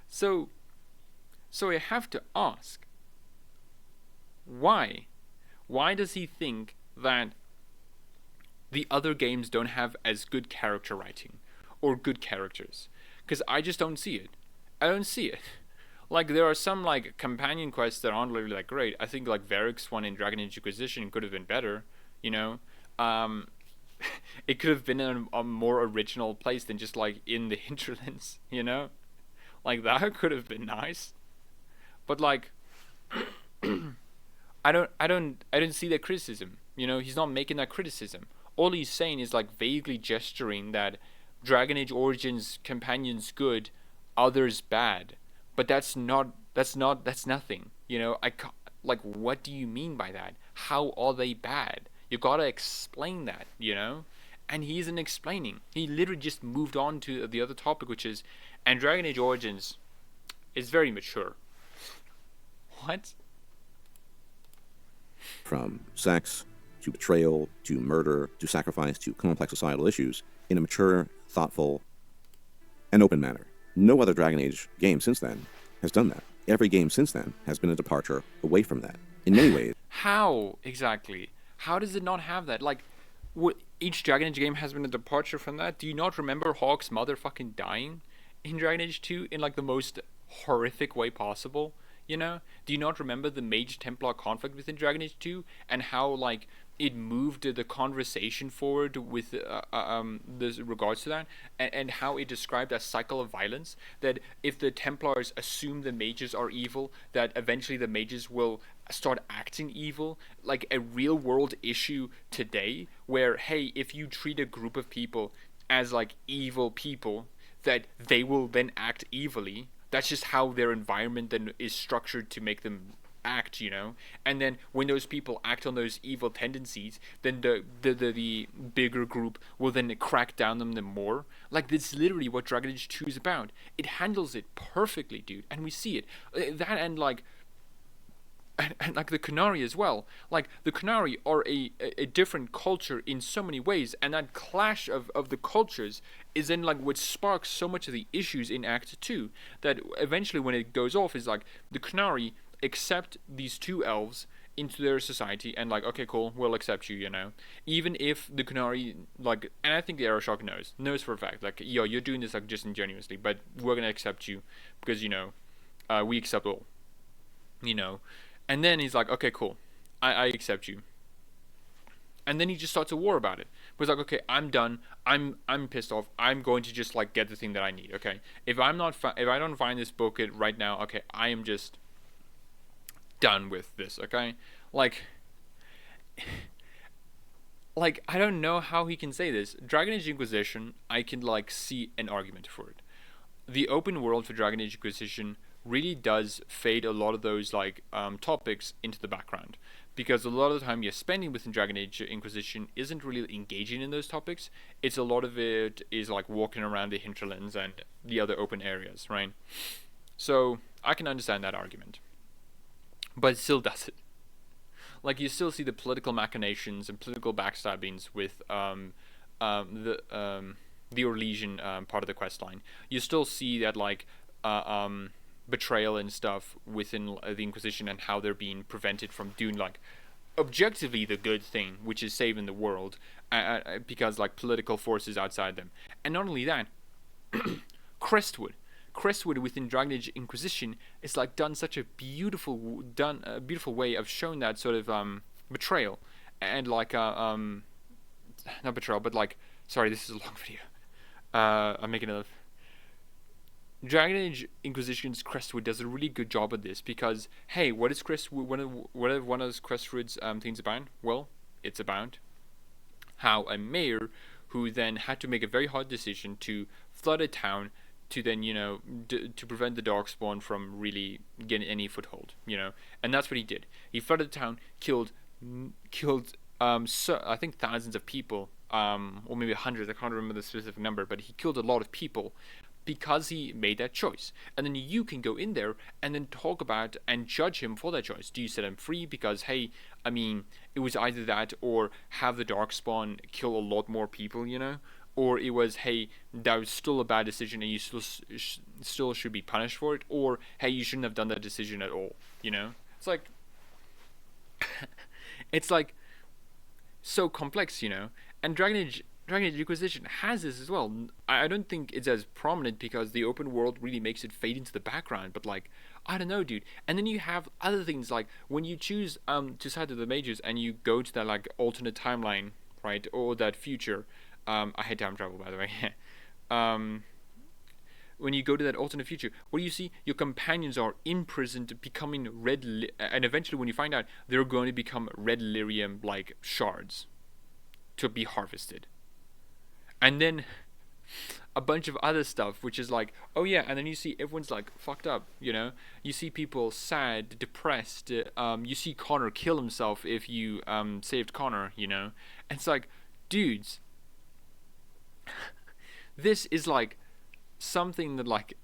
So I have to ask, why? Why does he think that the other games don't have as good character writing or good characters? Because I just don't see it. I don't see it. Like there are some like companion quests that aren't really like great. I think like Varric's one in Dragon Age Inquisition could have been better, you know. It could have been in a more original place than just like in the hinterlands, you know. Like that could have been nice. But like I don't see that criticism. You know, he's not making that criticism. All he's saying is like vaguely gesturing that Dragon Age Origins companions good, others bad. But that's nothing. You know, like, what do you mean by that? How are they bad? You gotta explain that, you know? and he isn't explaining. He literally just moved on to the other topic, which is, and Dragon Age Origins is very mature. What? From sex to betrayal to murder to sacrifice to complex societal issues in a mature, thoughtful, and open manner. No other Dragon Age game since then has done that. Every game since then has been a departure away from that. In many ways. How exactly? How does it not have that? Like, each Dragon Age game has been a departure from that. Do you not remember Hawk's mother fucking dying in Dragon Age 2 in like the most horrific way possible? You know? Do you not remember the Mage Templar conflict within Dragon Age 2 and how like it moved the conversation forward with the regards to that, and how it described a cycle of violence, that if the Templars assume the mages are evil, that eventually the mages will start acting evil, like a real world issue today where, hey, if you treat a group of people as like evil people, that they will then act evilly. That's just how their environment then is structured to make them act, you know. And then when those people act on those evil tendencies, then the bigger group will then crack down on them more. Like, that's literally what Dragon Age 2 is about. It handles it perfectly, dude, and we see it. That and like and like the Qunari as well. Like, the Qunari are a different culture in so many ways, and that clash of the cultures is then like what sparks so much of the issues in Act 2, that eventually when it goes off is like the Qunari accept these two elves into their society and like, okay, cool, we'll accept you, you know, even if the Qunari, like, and I think the Aeroshock knows for a fact, like, yo, you're doing this like just ingenuously, but we're gonna accept you because, you know, we accept all, you know. And then he's like, okay, cool, I accept you. And then he just starts a war about it. But it's like, okay, I'm done. I'm pissed off. I'm going to just like get the thing that I need. Okay, if I don't find this book right now, okay, I am just done with this. Okay, like I don't know how he can say this. Dragon Age Inquisition, I can like see an argument for it. The open world for Dragon Age Inquisition really does fade a lot of those like topics into the background, because a lot of the time you're spending within Dragon Age Inquisition isn't really engaging in those topics. It's a lot of it is like walking around the hinterlands and the other open areas, right? So I can understand that argument, but it still does it. Like, you still see the political machinations and political backstabbings with the Orlesian part of the quest line. You still see that like betrayal and stuff within the Inquisition, and how they're being prevented from doing like objectively the good thing, which is saving the world, because like political forces outside them. And not only that, Crestwood within Dragon Age Inquisition is like done such a beautiful way of showing that sort of betrayal, and like not betrayal, but like, sorry, this is a long video. I'm making a Dragon Age Inquisition's Crestwood does a really good job at this, because, hey, what is Crestwood? What are one of Crestwood's things about? Well, it's about how a mayor who then had to make a very hard decision to flood a town to then, you know, to prevent the Darkspawn from really getting any foothold, you know, and that's what he did. He flooded the town, killed so I think thousands of people, or maybe hundreds. I can't remember the specific number, but he killed a lot of people because he made that choice. And then you can go in there and then talk about and judge him for that choice. Do you set him free because, hey, I mean, it was either that or have the Darkspawn kill a lot more people, you know? Or it was, hey, that was still a bad decision and you still should be punished for it. Or, hey, you shouldn't have done that decision at all, you know? It's like, it's like so complex, you know? And Dragon Age Inquisition has this as well. I don't think it's as prominent because the open world really makes it fade into the background, but like, I don't know, dude. And then you have other things like when you choose to side with the mages and you go to that like alternate timeline, right, or that future. I hate time travel, by the way. When you go to that alternate future, what do you see? Your companions are imprisoned, becoming and eventually when you find out, they're going to become red lyrium like shards to be harvested. And then a bunch of other stuff, which is like, oh yeah, and then you see everyone's like fucked up, you know? You see people sad, depressed. You see Connor kill himself if you saved Connor, you know? And it's like, dudes, this is like something that like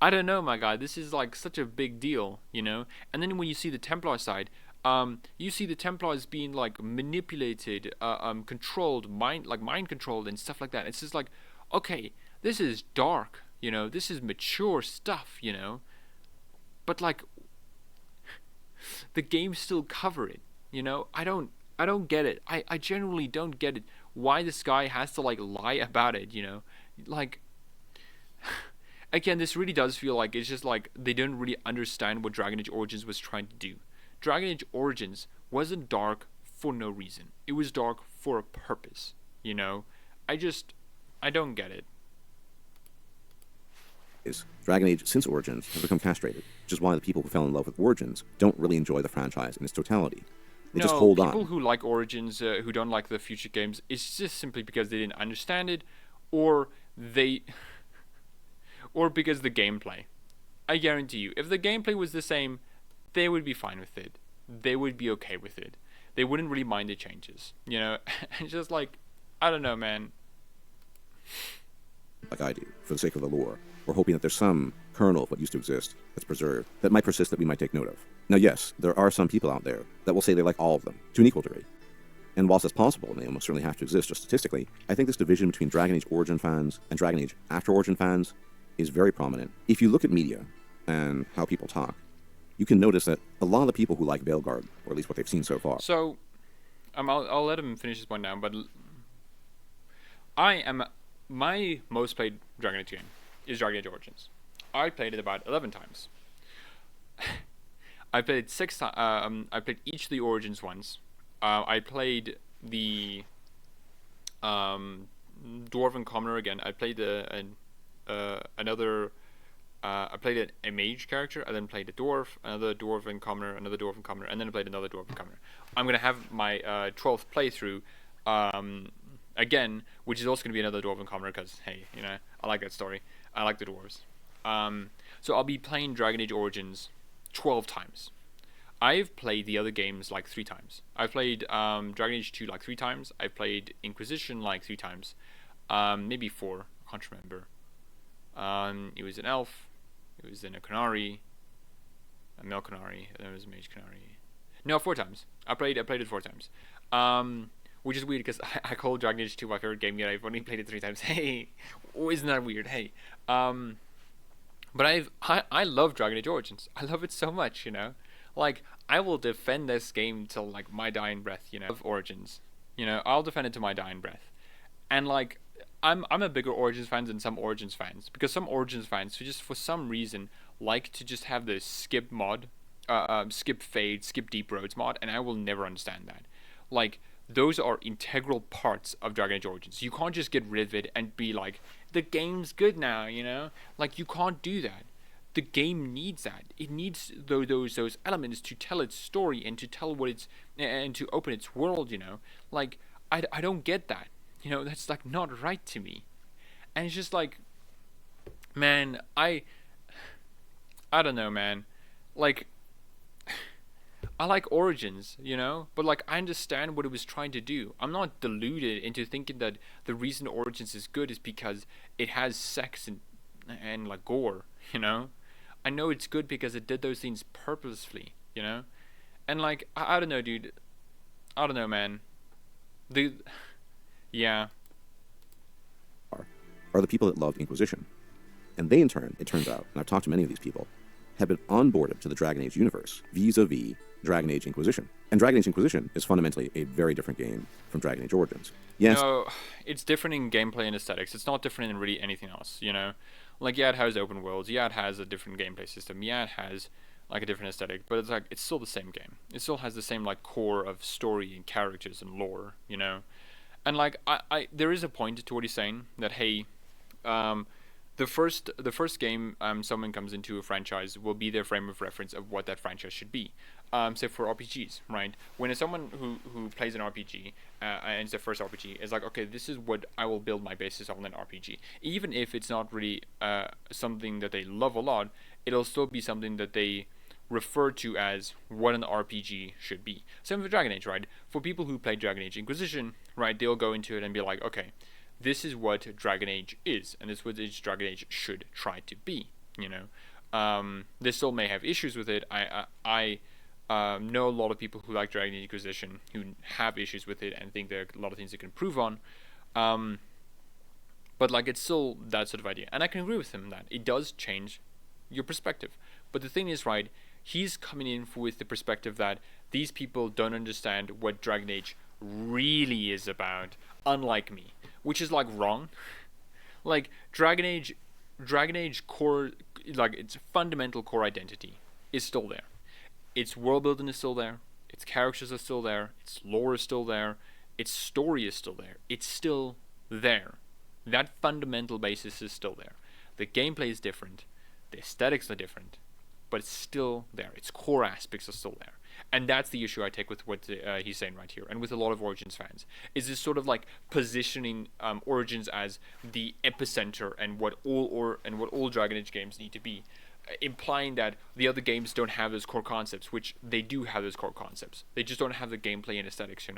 I don't know, my guy. This is like such a big deal, you know. And then when you see the Templar side, you see the Templars being like manipulated, controlled, mind controlled and stuff like that. It's just like, okay, this is dark, you know. This is mature stuff, you know. But like, the games still cover it, you know. I don't get it. I genuinely don't get it. Why this guy has to like lie about it, you know? Like, again, this really does feel like it's just like they didn't really understand what Dragon Age Origins was trying to do. Dragon Age Origins wasn't dark for no reason. It was dark for a purpose, you know? I don't get it. Dragon Age since Origins has become castrated, which is why the people who fell in love with Origins don't really enjoy the franchise in its totality. They just hold people on. who like Origins, who don't like the future games, it's just simply because they didn't understand it, or they, or because the gameplay. I guarantee you, if the gameplay was the same, they would be fine with it. They would be okay with it. They wouldn't really mind the changes, you know. It's just like, I don't know, man. Like I do, for the sake of the lore. We're hoping that there's some kernel of what used to exist that's preserved, that might persist, that we might take note of. Now, yes, there are some people out there that will say they like all of them, to an equal degree. And whilst that's possible, and they almost certainly have to exist just statistically, I think this division between Dragon Age Origin fans and Dragon Age After Origin fans is very prominent. If you look at media and how people talk, you can notice that a lot of the people who like Veilguard, or at least what they've seen so far. So, I'll let him finish this one down, but my most played Dragon Age game is Dragon Age Origins. I played it about 11 times. I played it 6 times. I played each of the Origins ones. I played the Dwarven Commoner again. I played another. I played a mage character. I then played a dwarf, another Dwarven Commoner, another Dwarven Commoner, and then I played another Dwarven Commoner. I'm gonna have my 12th playthrough again, which is also gonna be another Dwarven Commoner because hey, you know, I like that story. I like the dwarves. So I'll be playing Dragon Age Origins 12 times. I've played the other games like 3 times. I've played Dragon Age 2 like 3 times. I've played Inquisition like 3 times. Maybe 4. I can't remember. It was an elf. It was in a Canary. A male Canary. And then it was a mage Canary. No, 4 times. I played it 4 times. Which is weird because I call Dragon Age 2 my favorite game, yet I've only played it 3 times. Hey, isn't that weird? Hey, but I love Dragon Age Origins. I love it so much, you know. Like I will defend this game till like my dying breath, you know. Of Origins, you know, I'll defend it to my dying breath. And like I'm a bigger Origins fan than some Origins fans because some Origins fans who just for some reason like to just have the skip mod, skip fade, skip deep roads mod, and I will never understand that. Like those are integral parts of Dragon Age Origins. You can't just get rid of it and be like, the game's good now, you know? Like, you can't do that. The game needs that. It needs those elements to tell its story and to tell what it's... and to open its world, you know? Like, I don't get that. You know, that's, like, not right to me. And it's just like... Man, I don't know, man. Like... I like Origins, you know, but like I understand what it was trying to do. I'm not deluded into thinking that the reason Origins is good is because it has sex and like gore, you know. I know it's good because it did those things purposefully, you know. And like I don't know, dude. I don't know, man. Yeah. Are the people that loved Inquisition, and they in turn, it turns out, and I've talked to many of these people, have been onboarded to the Dragon Age universe vis-a-vis Dragon Age Inquisition. And Dragon Age Inquisition is fundamentally a very different game from Dragon Age Origins. Yes. No, it's different in gameplay and aesthetics. It's not different in really anything else, you know? Like, yeah, it has open worlds. Yeah, it has a different gameplay system. Yeah, it has, like, a different aesthetic. But it's, like, it's still the same game. It still has the same, like, core of story and characters and lore, you know? And, like, there is a point to what he's saying that, hey, the first game someone comes into a franchise will be their frame of reference of what that franchise should be. So for RPGs, right? When it's someone who plays an RPG and it's their first RPG, it's like, okay, this is what I will build my basis on an RPG. Even if it's not really something that they love a lot, it'll still be something that they refer to as what an RPG should be. Same with Dragon Age, right? For people who play Dragon Age Inquisition, right, they'll go into it and be like, okay, this is what Dragon Age is, and this is what Dragon Age should try to be. They still may have issues with it. I know a lot of people who like Dragon Age Inquisition who have issues with it and think there are a lot of things it can improve on. But like, it's still that sort of idea, and I can agree with him that it does change your perspective. But the thing is, right, he's coming in with the perspective that these people don't understand what Dragon Age really is about, unlike me, which is like wrong. Like Dragon Age core, like its fundamental core identity is still there. Its world building is still there. Its characters are still there. Its lore is still there. Its story is still there. It's still there. That fundamental basis is still there. The gameplay is different. The aesthetics are different. But it's still there. Its core aspects are still there. And that's the issue I take with what he's saying right here, and with a lot of Origins fans, is this sort of like positioning Origins as the epicenter and what all Dragon Age games need to be, implying that the other games don't have those core concepts, which they do have those core concepts. They just don't have the gameplay and aesthetics,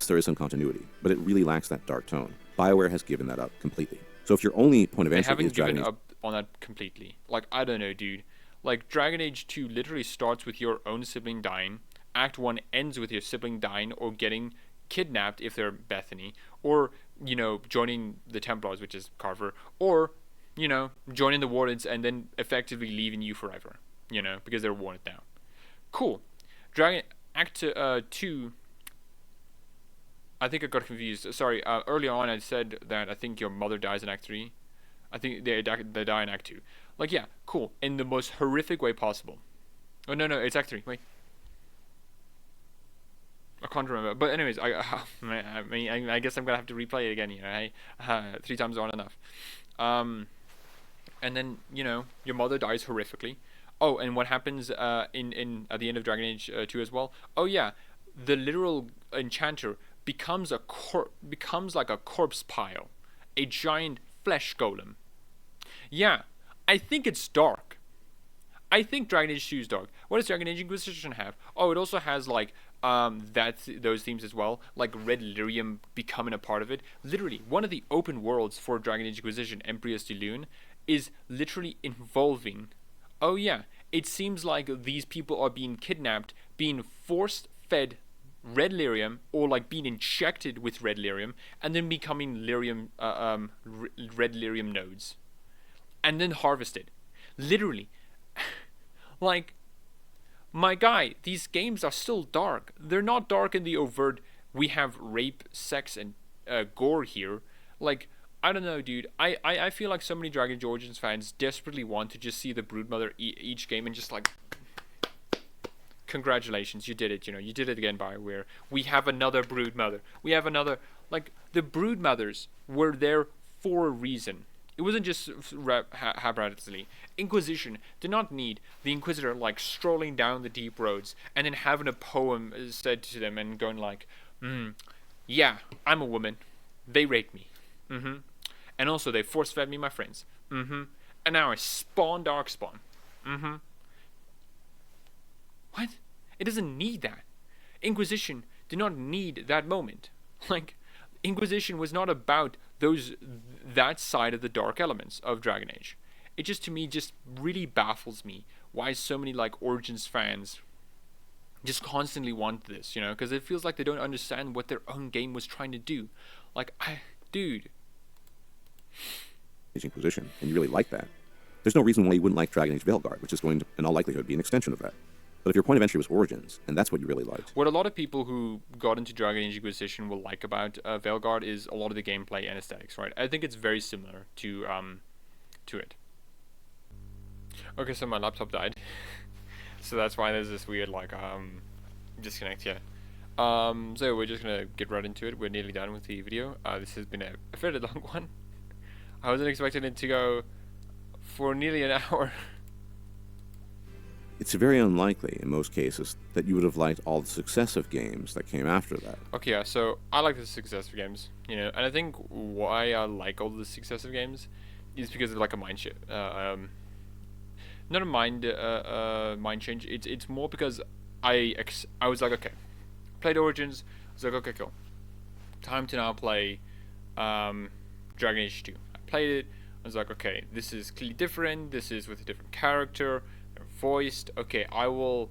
There is some continuity, but it really lacks that dark tone. BioWare has given that up completely. So if your only point of They entry haven't is Dragon given Age, up on that completely. Like, I don't know, dude. Like, Dragon Age 2 literally starts with your own sibling dying. Act 1 ends with your sibling dying or getting kidnapped if they're Bethany. Or, joining the Templars, which is Carver. Or, joining the Wardens and then effectively leaving you forever. Because they're wanted now. Cool. Act 2... I think I got confused. Sorry, earlier on I said that I think your mother dies in Act 3. I think they die in Act 2. Like, yeah, cool. In the most horrific way possible. Oh, no, it's Act 3. Wait. I can't remember. But anyways, I guess I'm going to have to replay it again, Hey, 3 times aren't enough. And then, your mother dies horrifically. Oh, and what happens at the end of Dragon Age 2 as well? Oh, yeah. The literal enchanter becomes like a corpse pile, a giant flesh golem. Yeah, I think it's dark. I think Dragon Age 2 is dark. What does Dragon Age Inquisition have? Oh, it also has like those themes as well, like Red Lyrium becoming a part of it. Literally, one of the open worlds for Dragon Age Inquisition, Emprius de Lune, is literally involving. Oh yeah, it seems like these people are being kidnapped, being force fed red lyrium, or like being injected with red lyrium and then becoming lyrium red lyrium nodes and then harvested. Literally. Like, my guy, these games are still dark. They're not dark in the overt we have rape, sex, and gore here. Like, I don't know, dude. I feel like so many Dragon Age Origins fans desperately want to just see the Broodmother each game and just like, congratulations, you did it, you did it again, BioWare. We have another Broodmother. We have another, like, the Broodmothers were there for a reason. It wasn't just haphazardly. Inquisition did not need the Inquisitor, like, strolling down the deep roads and then having a poem said to them and going like, yeah, I'm a woman. They raped me. And also they force-fed me my friends. And now I spawn Darkspawn. What? It doesn't need that. Inquisition did not need that moment. Like, Inquisition was not about that side of the dark elements of Dragon Age. It just, to me, just really baffles me why so many, like, Origins fans just constantly want this, because it feels like they don't understand what their own game was trying to do. Like, dude. Inquisition, and you really like that. There's no reason why you wouldn't like Dragon Age Veilguard, which is going to, in all likelihood, be an extension of that. But if your point of entry was Origins, and that's what you really liked. What a lot of people who got into Dragon Age Inquisition will like about Veilguard is a lot of the gameplay and aesthetics, right? I think it's very similar to it. Okay, so my laptop died. So that's why there's this weird, like, disconnect here. So we're just gonna get right into it. We're nearly done with the video. This has been a fairly long one. I wasn't expecting it to go for nearly an hour. It's very unlikely, in most cases, that you would have liked all the successive games that came after that. Okay, yeah, so I like the successive games, and I think why I like all the successive games is because of, like, a mind shift. Not a mind change. It's more because I was like, okay, played Origins. I was like, okay, time to now play Dragon Age 2. I played it. I was like, okay, this is clearly different. This is with a different character. They're voiced. Okay, I will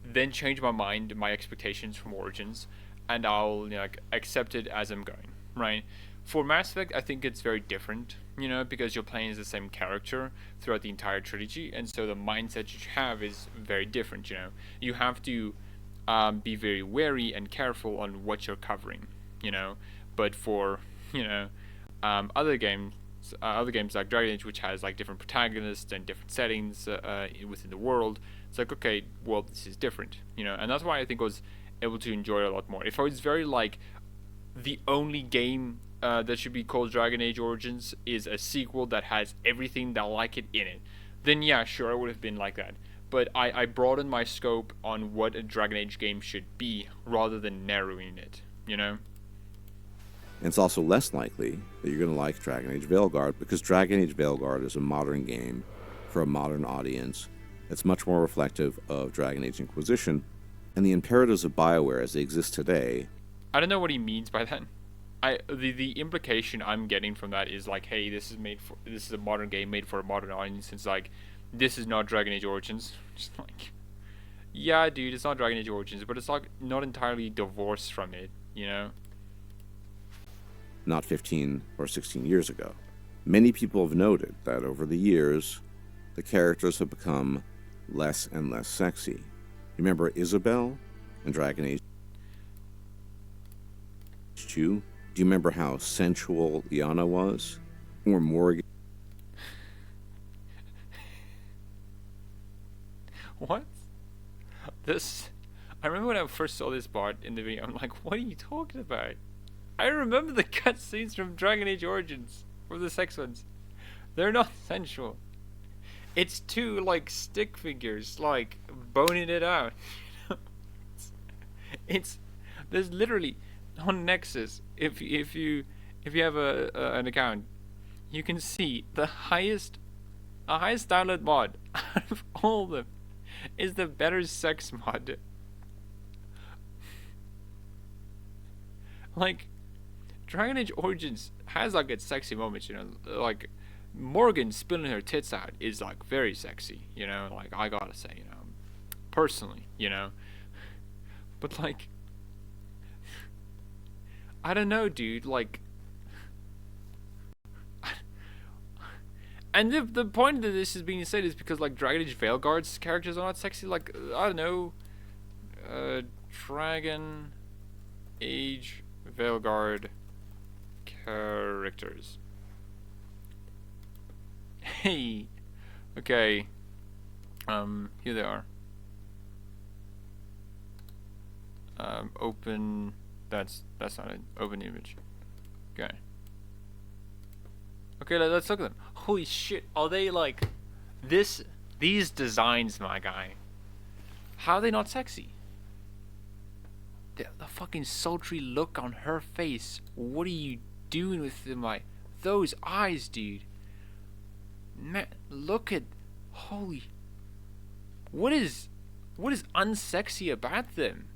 then change my mind, my expectations from Origins, and I'll like accept it as I'm going. Right. For Mass Effect, I think it's very different, because you're playing as the same character throughout the entire trilogy, and so the mindset you have is very different. You have to be very wary and careful on what you're covering. But for other games, like Dragon Age, which has like different protagonists and different settings within the world, it's like, okay, well, this is different, and that's why I think I was able to enjoy it a lot more. If I was very like the only game that should be called Dragon Age Origins is a sequel that has everything that like it in it, then yeah, sure, I would have been like that. But I broadened my scope on what a Dragon Age game should be rather than narrowing it, And it's also less likely that you're going to like Dragon Age Veilguard, because Dragon Age Veilguard is a modern game for a modern audience that's much more reflective of Dragon Age Inquisition and the imperatives of BioWare as they exist today. I don't know what he means by that. The implication I'm getting from that is like, hey, this is a modern game made for a modern audience. It's like, this is not Dragon Age Origins. Just like, yeah, dude, it's not Dragon Age Origins, but it's like not entirely divorced from it, Not 15 or 16 years ago. Many people have noted that over the years, the characters have become less and less sexy. Remember Isabel in Dragon Age 2? Do you remember how sensual Liana was? Or Morgan? What? I remember when I first saw this part in the video, I'm like, what are you talking about? I remember the cutscenes from Dragon Age Origins, for the sex ones. They're not sensual. It's two, like, stick figures, like, boning it out. There's literally, on Nexus, if you have an account, you can see the highest download mod out of all of them is the better sex mod. Like, Dragon Age Origins has like its sexy moments, like Morgan spilling her tits out is like very sexy, like I gotta say, personally, but like, I don't know, dude, like, and the point that this is being said is because like Dragon Age Veilguard's characters are not sexy, like, I don't know, Dragon Age Veilguard characters. Hey, okay, here they are. Open. That's not an open image. Okay. Okay, let's look at them. Holy shit, are they like these designs, my guy? How are they not sexy? The fucking sultry look on her face. What are you doing with them? Like those eyes, dude. Man, look at, holy. What is unsexy about them?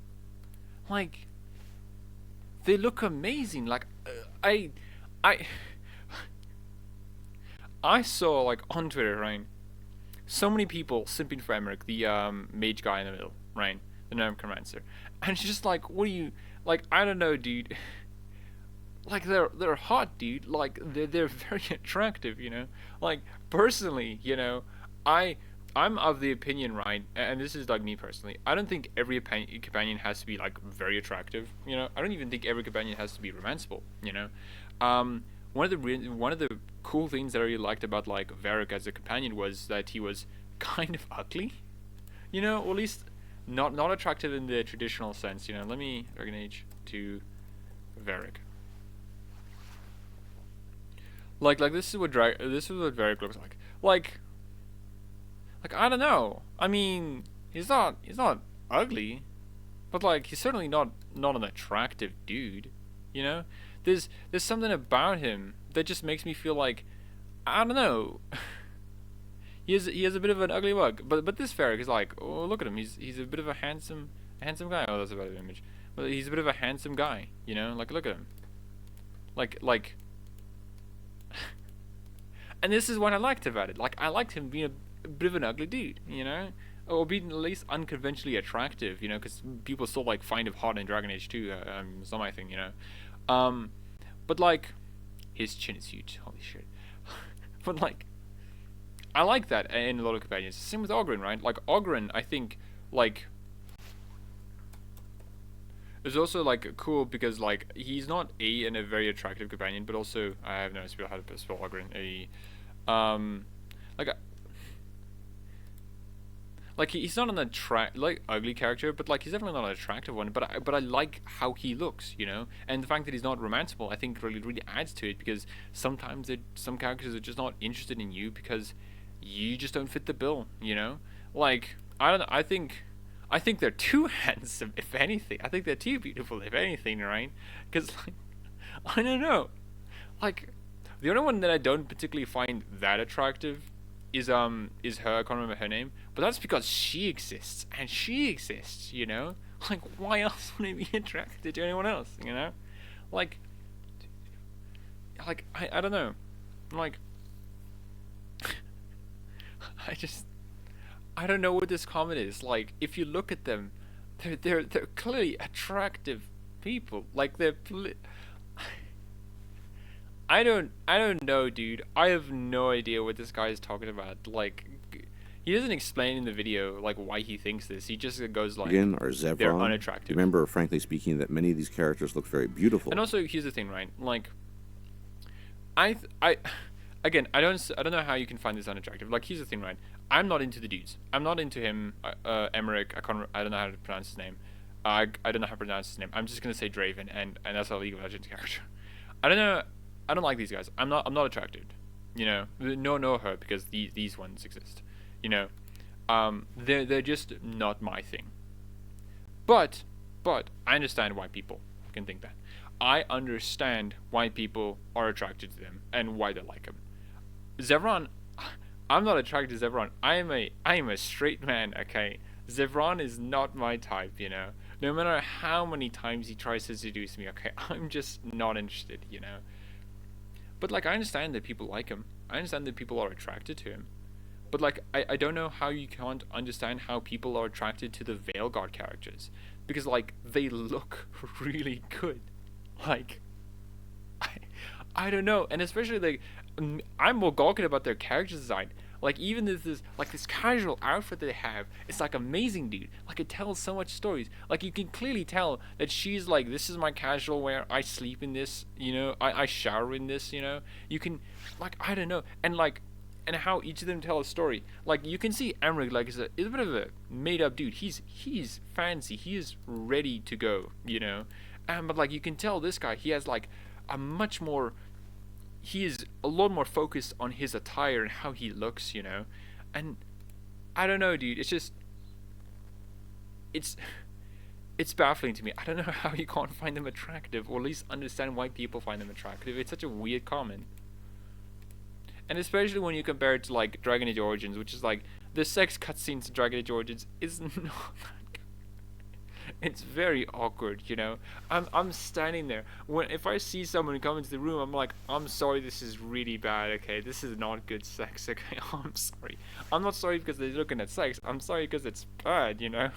Like, they look amazing. Like, I saw like on Twitter, right? So many people simping for Emmerich, the mage guy in the middle, right? The Necromancer, and it's just like, what do you like? I don't know, dude. Like they're hot, dude. Like they're very attractive, Like personally, I'm of the opinion, right? And this is like me personally. I don't think every companion has to be like very attractive, I don't even think every companion has to be romanceable, One of the cool things that I really liked about like Varric as a companion was that he was kind of ugly, or at least not attractive in the traditional sense, Let me Dragon Age to Varric. Like this is what Varric looks like. Like I don't know. I mean, he's not ugly, but like he's certainly not an attractive dude. There's something about him that just makes me feel like, I don't know. he has a bit of an ugly mug, but this Varric is like, oh, look at him. He's a bit of a handsome guy. Oh, that's a better image. But he's a bit of a handsome guy. Like look at him. like, and this is what I liked about it. Like, I liked him being a bit of an ugly dude, you know, or being at least unconventionally attractive, you know, because people still like find it hot in Dragon Age 2. It's not my thing, you know. But like, his chin is huge. Holy shit. But like, I like that in a lot of companions. Same with Ogryn, right? Like Ogryn, I think like is also like cool because like he's not in a very attractive companion, but also I have no idea how to spell Ogryn. Like he's not an ugly character, but like he's definitely not an attractive one. But I like how he looks, you know, and the fact that he's not romanceable, I think really adds to it because sometimes some characters are just not interested in you because you just don't fit the bill, you know. Like I don't know, I think they're too handsome, if anything. I think they're too beautiful, if anything, right? Because like, I don't know, like the only one that I don't particularly find that attractive is her. I can't remember her name, but that's because she exists, and she exists. You know, like why else would I be attracted to anyone else? You know, like I don't know, like I don't know what this comment is. Like if you look at them, they're clearly attractive people. Like I don't know, dude. I have no idea what this guy is talking about. Like, he doesn't explain in the video like why he thinks this. He just goes like, Or Zevron, they're unattractive. Remember, frankly speaking, that many of these characters look very beautiful. And also, here's the thing, right? Like, again, I don't know how you can find this unattractive. Like, here's the thing, right? I'm not into the dudes. I'm not into him. Emmerich. I don't know how to pronounce his name. I don't know how to pronounce his name. I'm just gonna say Draven, and that's a League of Legends character. I don't know. I don't like these guys. I'm not attracted. You know, no her because these ones exist. You know, they're just not my thing. But I understand why people can think that. I understand why people are attracted to them and why they like him. Zevran, I'm not attracted to Zevran. I am a straight man. Okay, Zevran is not my type. You know, no matter how many times he tries to seduce me. Okay, I'm just not interested. You know. But like I understand that people like him. I understand that people are attracted to him. But like I don't know how you can't understand how people are attracted to the Veilguard characters. Because like they look really good. Like I don't know. And especially like I'm more gawking about their character design. Like even this casual outfit that they have, it's like amazing, dude. Like it tells so much stories. Like you can clearly tell that she's like, this is my casual wear. I sleep in this, you know. I shower in this, you know. You can, like I don't know, and how each of them tell a story. Like you can see Emmerich like is a bit of a made up dude. He's fancy. He is ready to go, you know. But like you can tell this guy, he has like a much more. He is a lot more focused on his attire and how he looks, you know. And I don't know, dude. It's just it's baffling to me. I don't know how you can't find them attractive, or at least understand why people find them attractive. It's such a weird comment. And especially when you compare it to like Dragon Age Origins, which is like the sex cutscenes in Dragon Age Origins is not that good. It's very awkward, you know. I'm standing there if I see someone come into the room, I'm like, I'm sorry, this is really bad. Okay, this is not good sex. Okay, I'm sorry. I'm not sorry because they're looking at sex. I'm sorry because it's bad, you know.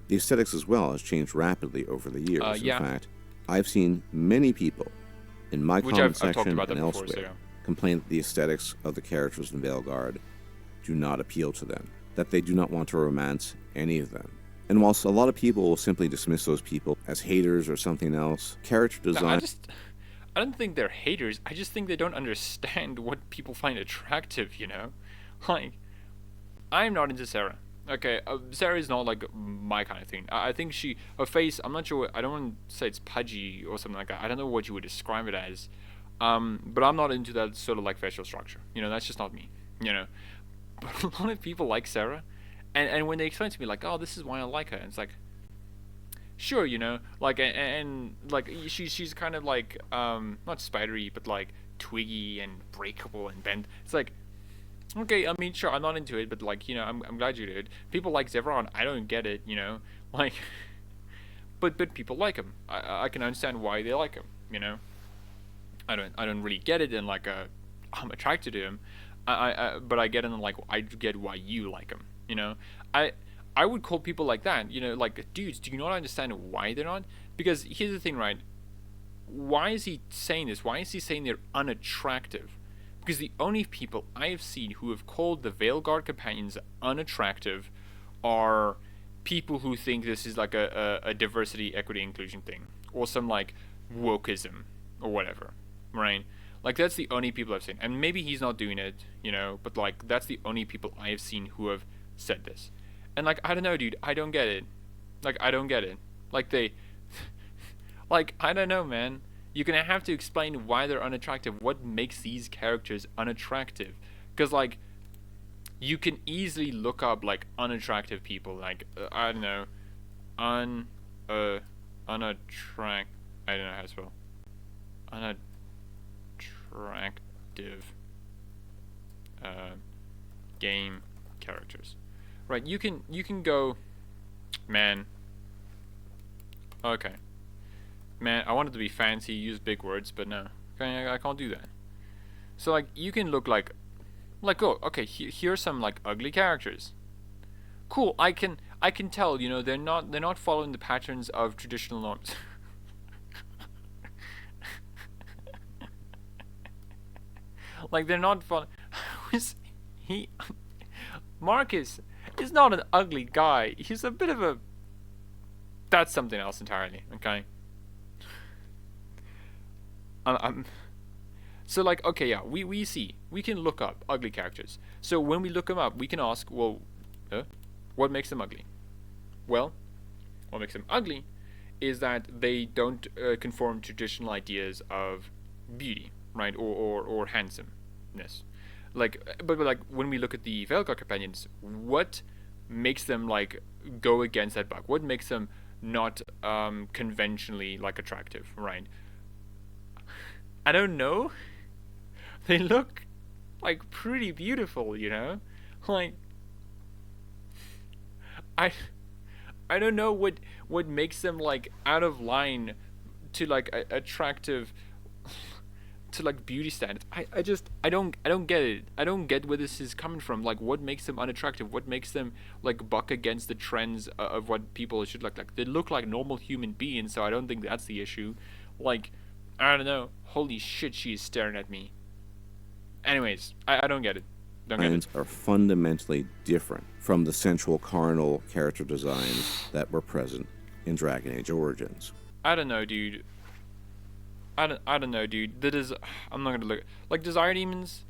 The aesthetics as well has changed rapidly over the years. Yeah. In fact, I've seen many people in my comment section and elsewhere complain that the aesthetics of the characters in Veilguard do not appeal to them, that they do not want to romance any of them. And whilst a lot of people will simply dismiss those people as haters or something else, character design... I don't think they're haters. I just think they don't understand what people find attractive, you know? Like, I'm not into Sarah. Okay, Sarah is not like my kind of thing. I think her face, I'm not sure, I don't want to say it's pudgy or something like that. I don't know what you would describe it as. But I'm not into that sort of like facial structure. You know, that's just not me, you know? But a lot of people like Sarah. And when they explain to me like, oh, this is why I like her, and it's like, sure, you know, like, and like, she's kind of like, not spidery, but like twiggy and breakable and bent. It's like, okay, I mean, sure, I'm not into it, but like, you know, I'm glad you did. People like Zevran, I don't get it, you know, like, but people like him. I can understand why they like him. I don't really get it in like a I'm attracted to him. But I get in like I get why you like him. I I would call people like that. Like dudes, do you not understand why they're not? Because here's the thing, right? Why is he saying this? Why is he saying they're unattractive? Because the only people I have seen who have called the Veilguard companions unattractive are people who think this is like a diversity, equity, inclusion thing, or some like wokeism or whatever, right? Like that's the only people I've seen, and maybe he's not doing it, but like that's the only people I have seen who have said this, and like I don't know, dude, I don't get it, like I don't get it, like they, like I don't know, man. You're gonna have to explain why they're unattractive. What makes these characters unattractive? Because like you can easily look up like unattractive people, like I don't know, unattract. I don't know how to spell unattractive game characters, right? You can go, man. Okay, man. I wanted to be fancy, use big words, but no, okay, I can't do that. So like you can look like oh, okay, here's some like ugly characters. Cool, I can tell, they're not following the patterns of traditional norms. Like they're not following. he Marcus is not an ugly guy. He's a bit of a. That's something else entirely. Okay. I'm So like, okay, yeah, we see, we can look up ugly characters. So when we look them up, we can ask, well, what makes them ugly? Well, what makes them ugly is that they don't conform to traditional ideas of beauty, right, or handsomeness. Like, but like when we look at the Veilguard companions, what makes them like go against that buck? What makes them not conventionally like attractive, right? I don't know. They look like pretty beautiful, like I I don't know what makes them like out of line to like attractive to like beauty standards. I don't get it. I don't get where this is coming from. Like what makes them unattractive? What makes them like buck against the trends of what people should look like? They look like normal human beings, so I don't think that's the issue. Like I don't know. Holy shit, she's staring at me. Anyways, I don't get it. Don't get it. Are fundamentally different from the central carnal character designs that were present in Dragon Age Origins. I don't know, dude. I don't know, dude. I'm not gonna look like Desire Demons.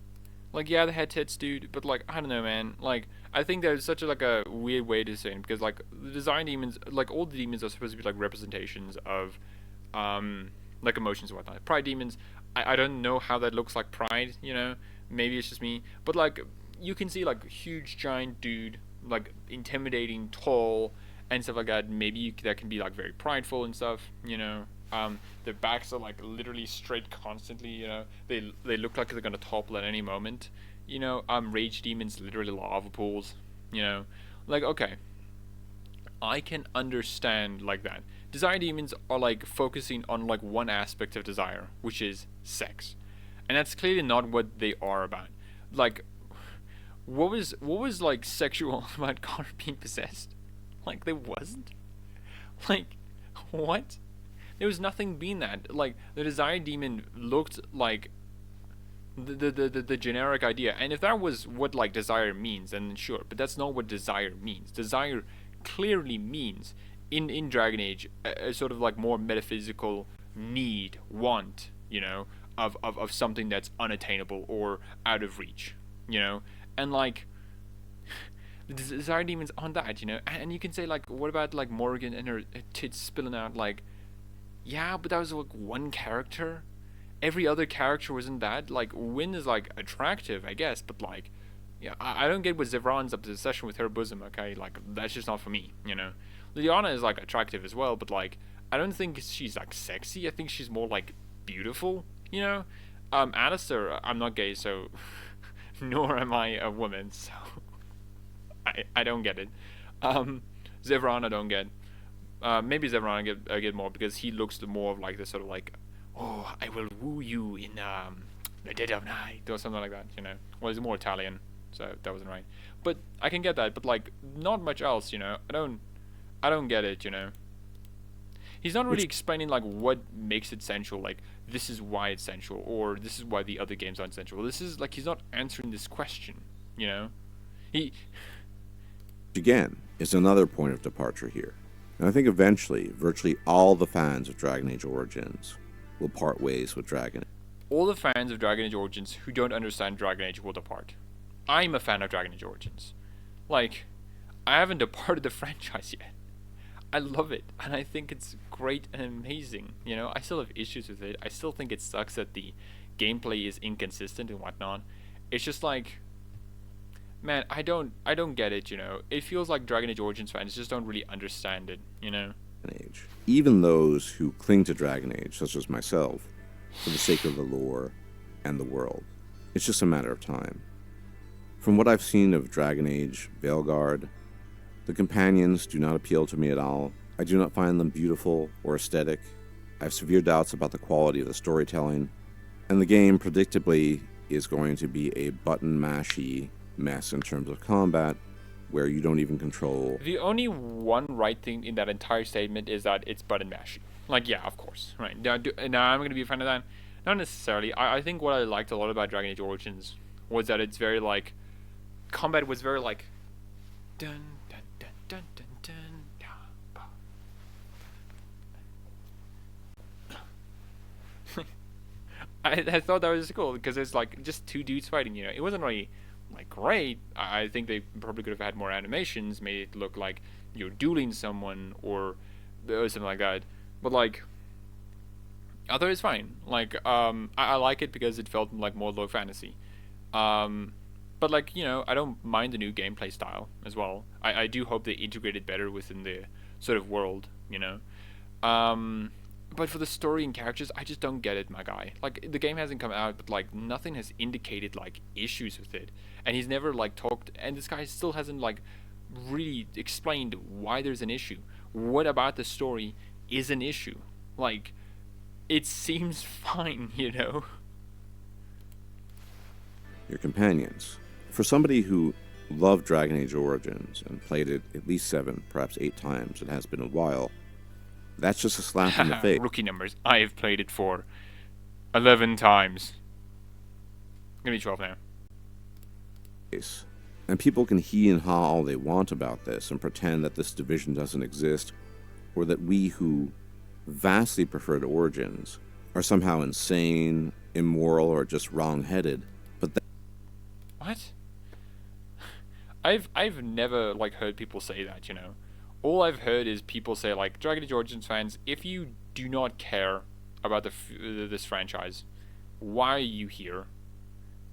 Like yeah, the head tits, dude. But like I don't know, man. Like I think there's such a weird way to say it because like the Desire Demons, like all the demons are supposed to be like representations of, like emotions and whatnot. Pride demons. I don't know how that looks like pride. Maybe it's just me. But like you can see like huge giant dude, like intimidating, tall, and stuff like that. Maybe that can be like very prideful and stuff. Their backs are like literally straight constantly. They look like they're gonna topple at any moment. Rage demons literally lava pools. Like okay, I can understand like that. Desire demons are like focusing on like one aspect of desire, which is sex, and that's clearly not what they are about. Like, what was like sexual about Connor being possessed? Like there wasn't. Like, what? There was nothing being that. Like the desire demon looked like the generic idea, and if that was what like desire means, then sure. But that's not what desire means. Desire clearly means in Dragon Age a sort of like more metaphysical need, want, of something that's unattainable or out of reach, and like the desire demons on that, and you can say like, what about like Morgan and her tits spilling out? Like, yeah, but that was like one character. Every other character wasn't that. Like Wynn is like attractive, I guess, but like, yeah, I don't get what Zevran's obsession with her bosom. Okay, like that's just not for me, Liliana is like attractive as well, but like I don't think she's like sexy. I think she's more like beautiful, Alistair, I'm not gay, so nor am I a woman, so I don't get it. Zevran I don't get. Maybe Zevran I get more because he looks more of like this sort of like, oh, I will woo you in the dead of night or something like that, you know. Well, he's more Italian, so that wasn't right. But I can get that, but like not much else, you know. I don't get it, you know. He's not really explaining like what makes it sensual, like this is why it's sensual, or this is why the other games aren't sensual. This is like he's not answering this question, you know. He Again, is another point of departure here. And I think eventually, virtually all the fans of Dragon Age Origins will part ways with Dragon Age. All the fans of Dragon Age Origins who don't understand Dragon Age will depart. I'm a fan of Dragon Age Origins. Like, I haven't departed the franchise yet. I love it, and I think it's great and amazing. You know, I still have issues with it. I still think it sucks that the gameplay is inconsistent and whatnot. It's just like, man, I don't get it. You know, it feels like Dragon Age Origins fans just don't really understand it. You know, Age. Even those who cling to Dragon Age, such as myself, for the sake of the lore and the world. It's just a matter of time. From what I've seen of Dragon Age Veilguard, the companions do not appeal to me at all. I do not find them beautiful or aesthetic. I have severe doubts about the quality of the storytelling, and the game predictably is going to be a button-mashy mess in terms of combat, where you don't even control. the only one right thing in that entire statement is that it's button mashy. Like, yeah, of course, right? Now I'm gonna be a fan of that. Not necessarily. I think what I liked a lot about Dragon Age Origins was that it's very like, combat was very like, dun dun dun dun dun dun. I thought that was cool because it's like just two dudes fighting. You know, it wasn't really like great. I think they probably could have had more animations, made it look like you're dueling someone or something like that. But like, I thought it was fine. Like, I like it because it felt like more low fantasy. But like, you know, I don't mind the new gameplay style as well. I do hope they integrate it better within the sort of world, you know. But for the story and characters, I just don't get it, my guy. Like, the game hasn't come out, but like nothing has indicated like issues with it, and he's never like talked. And this guy still hasn't like really explained why there's an issue. What about the story is an issue? Like, it seems fine, you know. Your companions. For somebody who loved Dragon Age Origins and played it at least 7, perhaps 8 times, it has been a while, that's just a slap in the face. Rookie numbers. I have played it for 11 times. I'm gonna be 12 now. And people can he and ha all they want about this and pretend that this division doesn't exist, or that we who vastly preferred Origins are somehow insane, immoral, or just wrong-headed. But What? I've never like heard people say that, you know. All I've heard is people say like, Dragon Age Origins fans, if you do not care about this franchise, why are you here?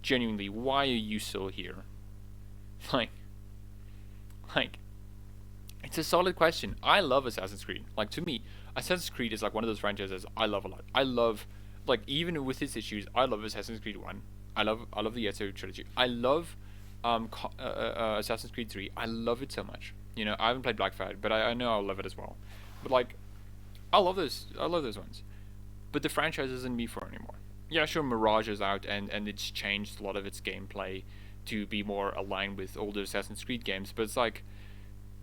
Genuinely, why are you still here? Like, it's a solid question. I love Assassin's Creed. Like, to me, Assassin's Creed is like one of those franchises I love a lot. I love, like, even with its issues, I love Assassin's Creed 1. I love the Ezio trilogy. I love Assassin's Creed 3. I love it so much. You know, I haven't played Black Flag, but I know I'll love it as well. But like, I love those ones. But the franchise isn't me for anymore. Yeah, sure, Mirage is out and it's changed a lot of its gameplay to be more aligned with older Assassin's Creed games, but it's like,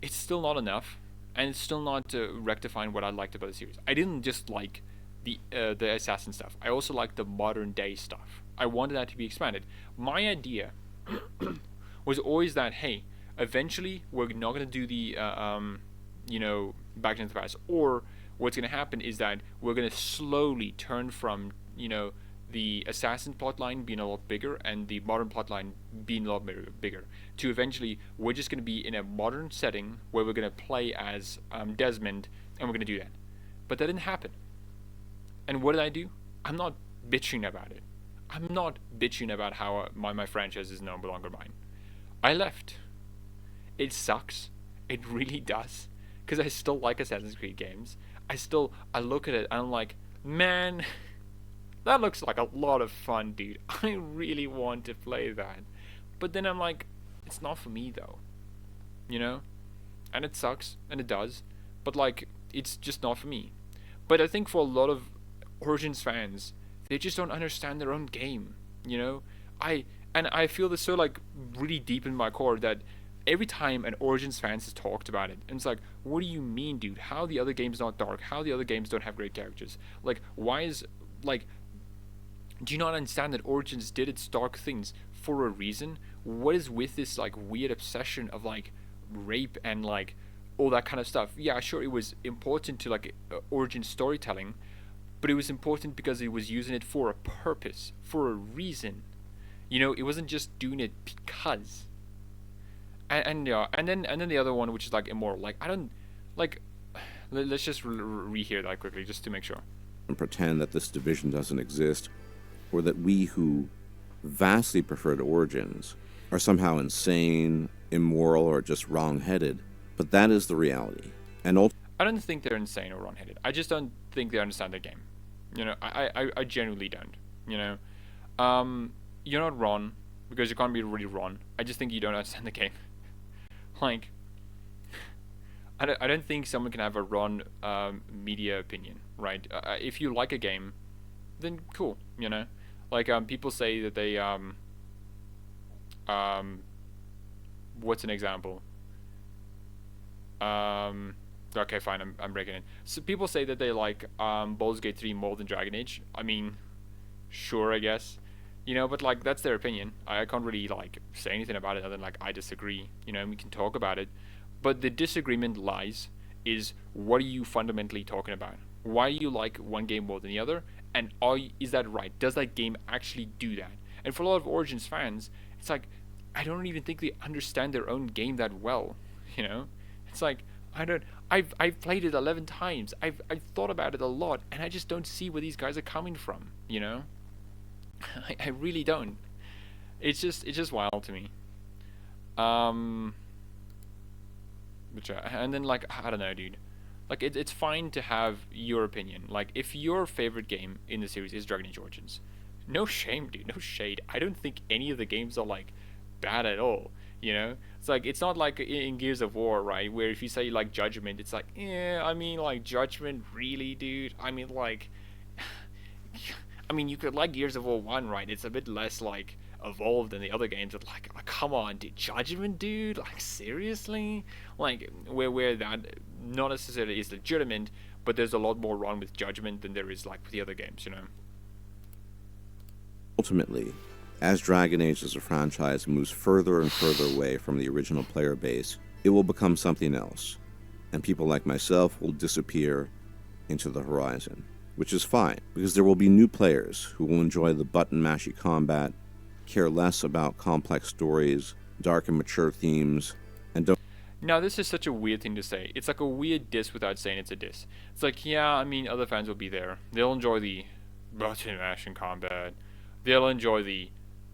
it's still not enough, and it's still not rectifying what I liked about the series. I didn't just like the Assassin stuff. I also liked the modern day stuff. I wanted that to be expanded. My idea was always that, hey, eventually we're not going to do the you know, Back into the Past, or what's going to happen is that we're going to slowly turn from, you know, the assassin plotline being a lot bigger and the modern plotline being a lot bigger, to eventually we're just going to be in a modern setting where we're going to play as Desmond, and we're going to do that. But that didn't happen. And what did I do? I'm not bitching about it. I'm not bitching about how my franchise is no longer mine. I left. It sucks. It really does. Because I still like Assassin's Creed games. I look at it and I'm like, man, that looks like a lot of fun, dude. I really want to play that. But then I'm like, it's not for me though. You know? And it sucks, and it does. But like, it's just not for me. But I think for a lot of Origins fans, they just don't understand their own game. You know, I feel this so like really deep in my core that every time an Origins fans has talked about it, and it's like, what do you mean, dude? How the other games not dark? How the other games don't have great characters? Like, why is like, do you not understand that Origins did its dark things for a reason? What is with this like weird obsession of like rape and like all that kind of stuff? Yeah, sure, it was important to like Origin storytelling, but it was important because it was using it for a purpose, for a reason. You know, it wasn't just doing it because. And yeah, and then the other one, which is like immoral. Like I don't like. Let's just rehear that quickly, just to make sure. And pretend that this division doesn't exist, or that we who vastly preferred Origins are somehow insane, immoral, or just wrong-headed. But that is the reality. And I don't think they're insane or wrong-headed. I just don't think they understand the game. You know, I genuinely don't. You know, you're not wrong because you can't be really wrong. I just think you don't understand the game. Like, I don't think someone can have a wrong media opinion, right? If you like a game, then cool. You know, like people say that they what's an example? Okay, fine. I'm breaking it. So people say that they like Baldur's Gate 3 more than Dragon Age. I mean, sure, I guess. You know, but like that's their opinion. I can't really like say anything about it other than like I disagree. You know, and we can talk about it. But the disagreement lies is what are you fundamentally talking about? Why do you like one game more than the other? And is that right? Does that game actually do that? And for a lot of Origins fans, it's like I don't even think they understand their own game that well. You know, it's like I've played it 11 times. I've thought about it a lot, and I just don't see where these guys are coming from. You know. I really don't. It's just wild to me. But and then like I don't know, dude. Like it's fine to have your opinion. Like if your favorite game in the series is Dragon Age Origins, no shame, dude. No shade. I don't think any of the games are like bad at all. You know, it's like it's not like in Gears of War, right? Where if you say like Judgment, it's like, yeah, I mean like Judgment, really, dude. I mean like. I mean, you could like Gears of War 1, right? It's a bit less, like, evolved than the other games, but, like come on, dude. Judgment, dude? Like, seriously? Like, where that not necessarily is legitimate, but there's a lot more wrong with Judgment than there is, like, with the other games, you know? ultimately, as Dragon Age as a franchise moves further and further away from the original player base, it will become something else, and people like myself will disappear into the horizon. Which is fine, because there will be new players who will enjoy the button-mashy combat, care less about complex stories, dark and mature themes, and don't... Now, this is such a weird thing to say. It's like a weird diss without saying it's a diss. It's like, yeah, I mean, other fans will be there. They'll enjoy the button-mashing combat. They'll enjoy the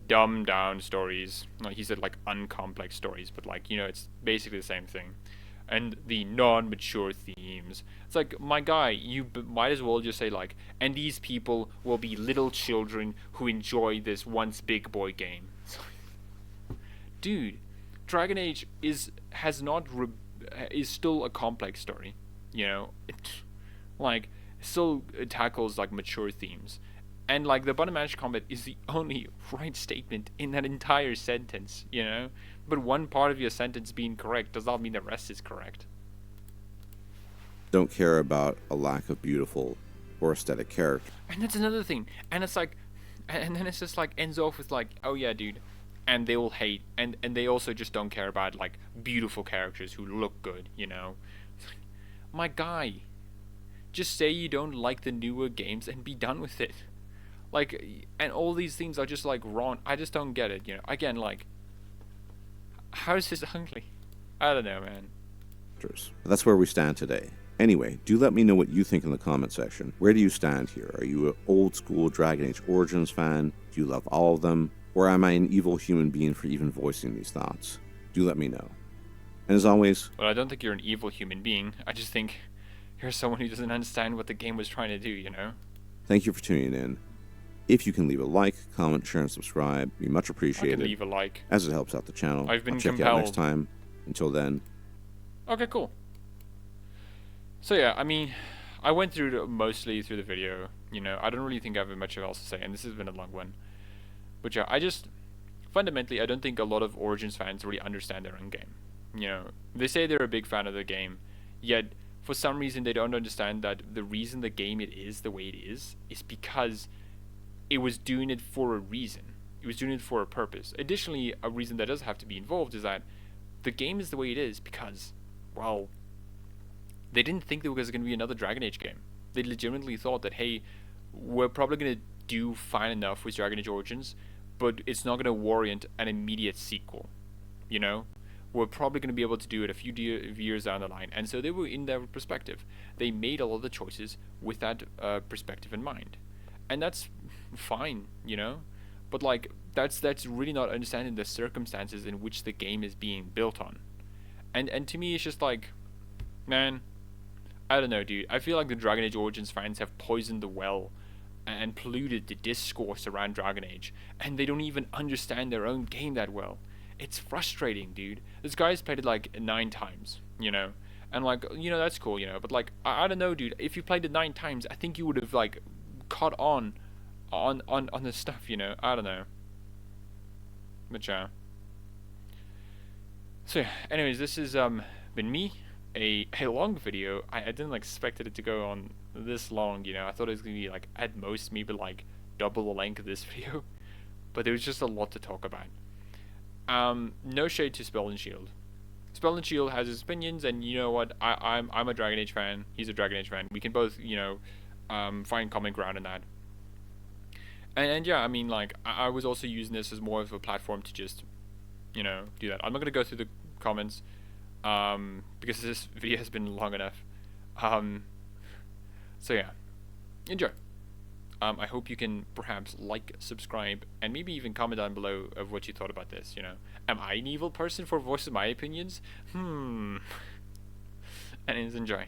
dumbed-down stories. Like he said, like, uncomplex stories, but, like, you know, it's basically the same thing. And the non-mature themes. It's like, my guy, you might as well just say like, and these people will be little children who enjoy this once big boy game. Dude, Dragon Age is still a complex story, you know. It still tackles like mature themes, and like the button mash combat is the only right statement in that entire sentence, you know. But one part of your sentence being correct does not mean the rest is correct. Don't care about a lack of beautiful or aesthetic character. And that's another thing. And it's like, and then it's just like ends off with like, oh yeah, dude, and they will hate, and they also just don't care about like beautiful characters who look good, you know. My guy, just say you don't like the newer games and be done with it. Like, and all these things are just like wrong. I just don't get it, you know. Again, like, how is this ugly? I don't know, man. That's where we stand today. Anyway, do let me know what you think in the comment section. Where do you stand here? Are you an old school Dragon Age Origins fan? Do you love all of them? Or am I an evil human being for even voicing these thoughts? Do let me know. And as always... Well, I don't think you're an evil human being. I just think you're someone who doesn't understand what the game was trying to do, you know? Thank you for tuning in. If you can leave a like, comment, share, and subscribe, be much appreciated. I can leave a like. As it helps out the channel. I've been I'll check compelled. you out next time. Until then. Okay, cool. So yeah, I mean, I went through mostly through the video. I don't really think I have much else to say, and this has been a long one. But yeah, I just fundamentally I don't think a lot of Origins fans really understand their own game. They say they're a big fan of the game, yet for some reason they don't understand that the reason the game it is the way it is because it was doing it for a reason. It was doing it for a purpose. Additionally, a reason that does have to be involved is that the game is the way it is because, well, they didn't think there was going to be another Dragon Age game. They legitimately thought that, hey, we're probably going to do fine enough with Dragon Age Origins, but it's not going to warrant an immediate sequel. You know? We're probably going to be able to do it a few years down the line. And so they were in their perspective. They made a lot of the choices with that perspective in mind. And that's fine, But, like, that's really not understanding the circumstances in which the game is being built on. And to me, it's just like, man, I don't know, dude. I feel like the Dragon Age Origins fans have poisoned the well and polluted the discourse around Dragon Age, and they don't even understand their own game that well. It's frustrating, dude. This guy's played it like 9 times, and like, that's cool, but like, I don't know, dude. If you played it 9 times, I think you would have like caught on the stuff, I don't know. But yeah. So yeah, anyways, this has been me. A long video. I didn't expect it to go on this long, I thought it was gonna be like at most maybe like double the length of this video. But there was just a lot to talk about. No shade to Spell and Shield. Spell and Shield has his opinions, and you know what? I'm a Dragon Age fan. He's a Dragon Age fan. We can both, find common ground in that. And yeah, I mean, like, I was also using this as more of a platform to just, do that. I'm not gonna go through the comments, because this video has been long enough. So yeah, enjoy. I hope you can perhaps like, subscribe, and maybe even comment down below of what you thought about this, Am I an evil person for voicing my opinions? Anyways, enjoy.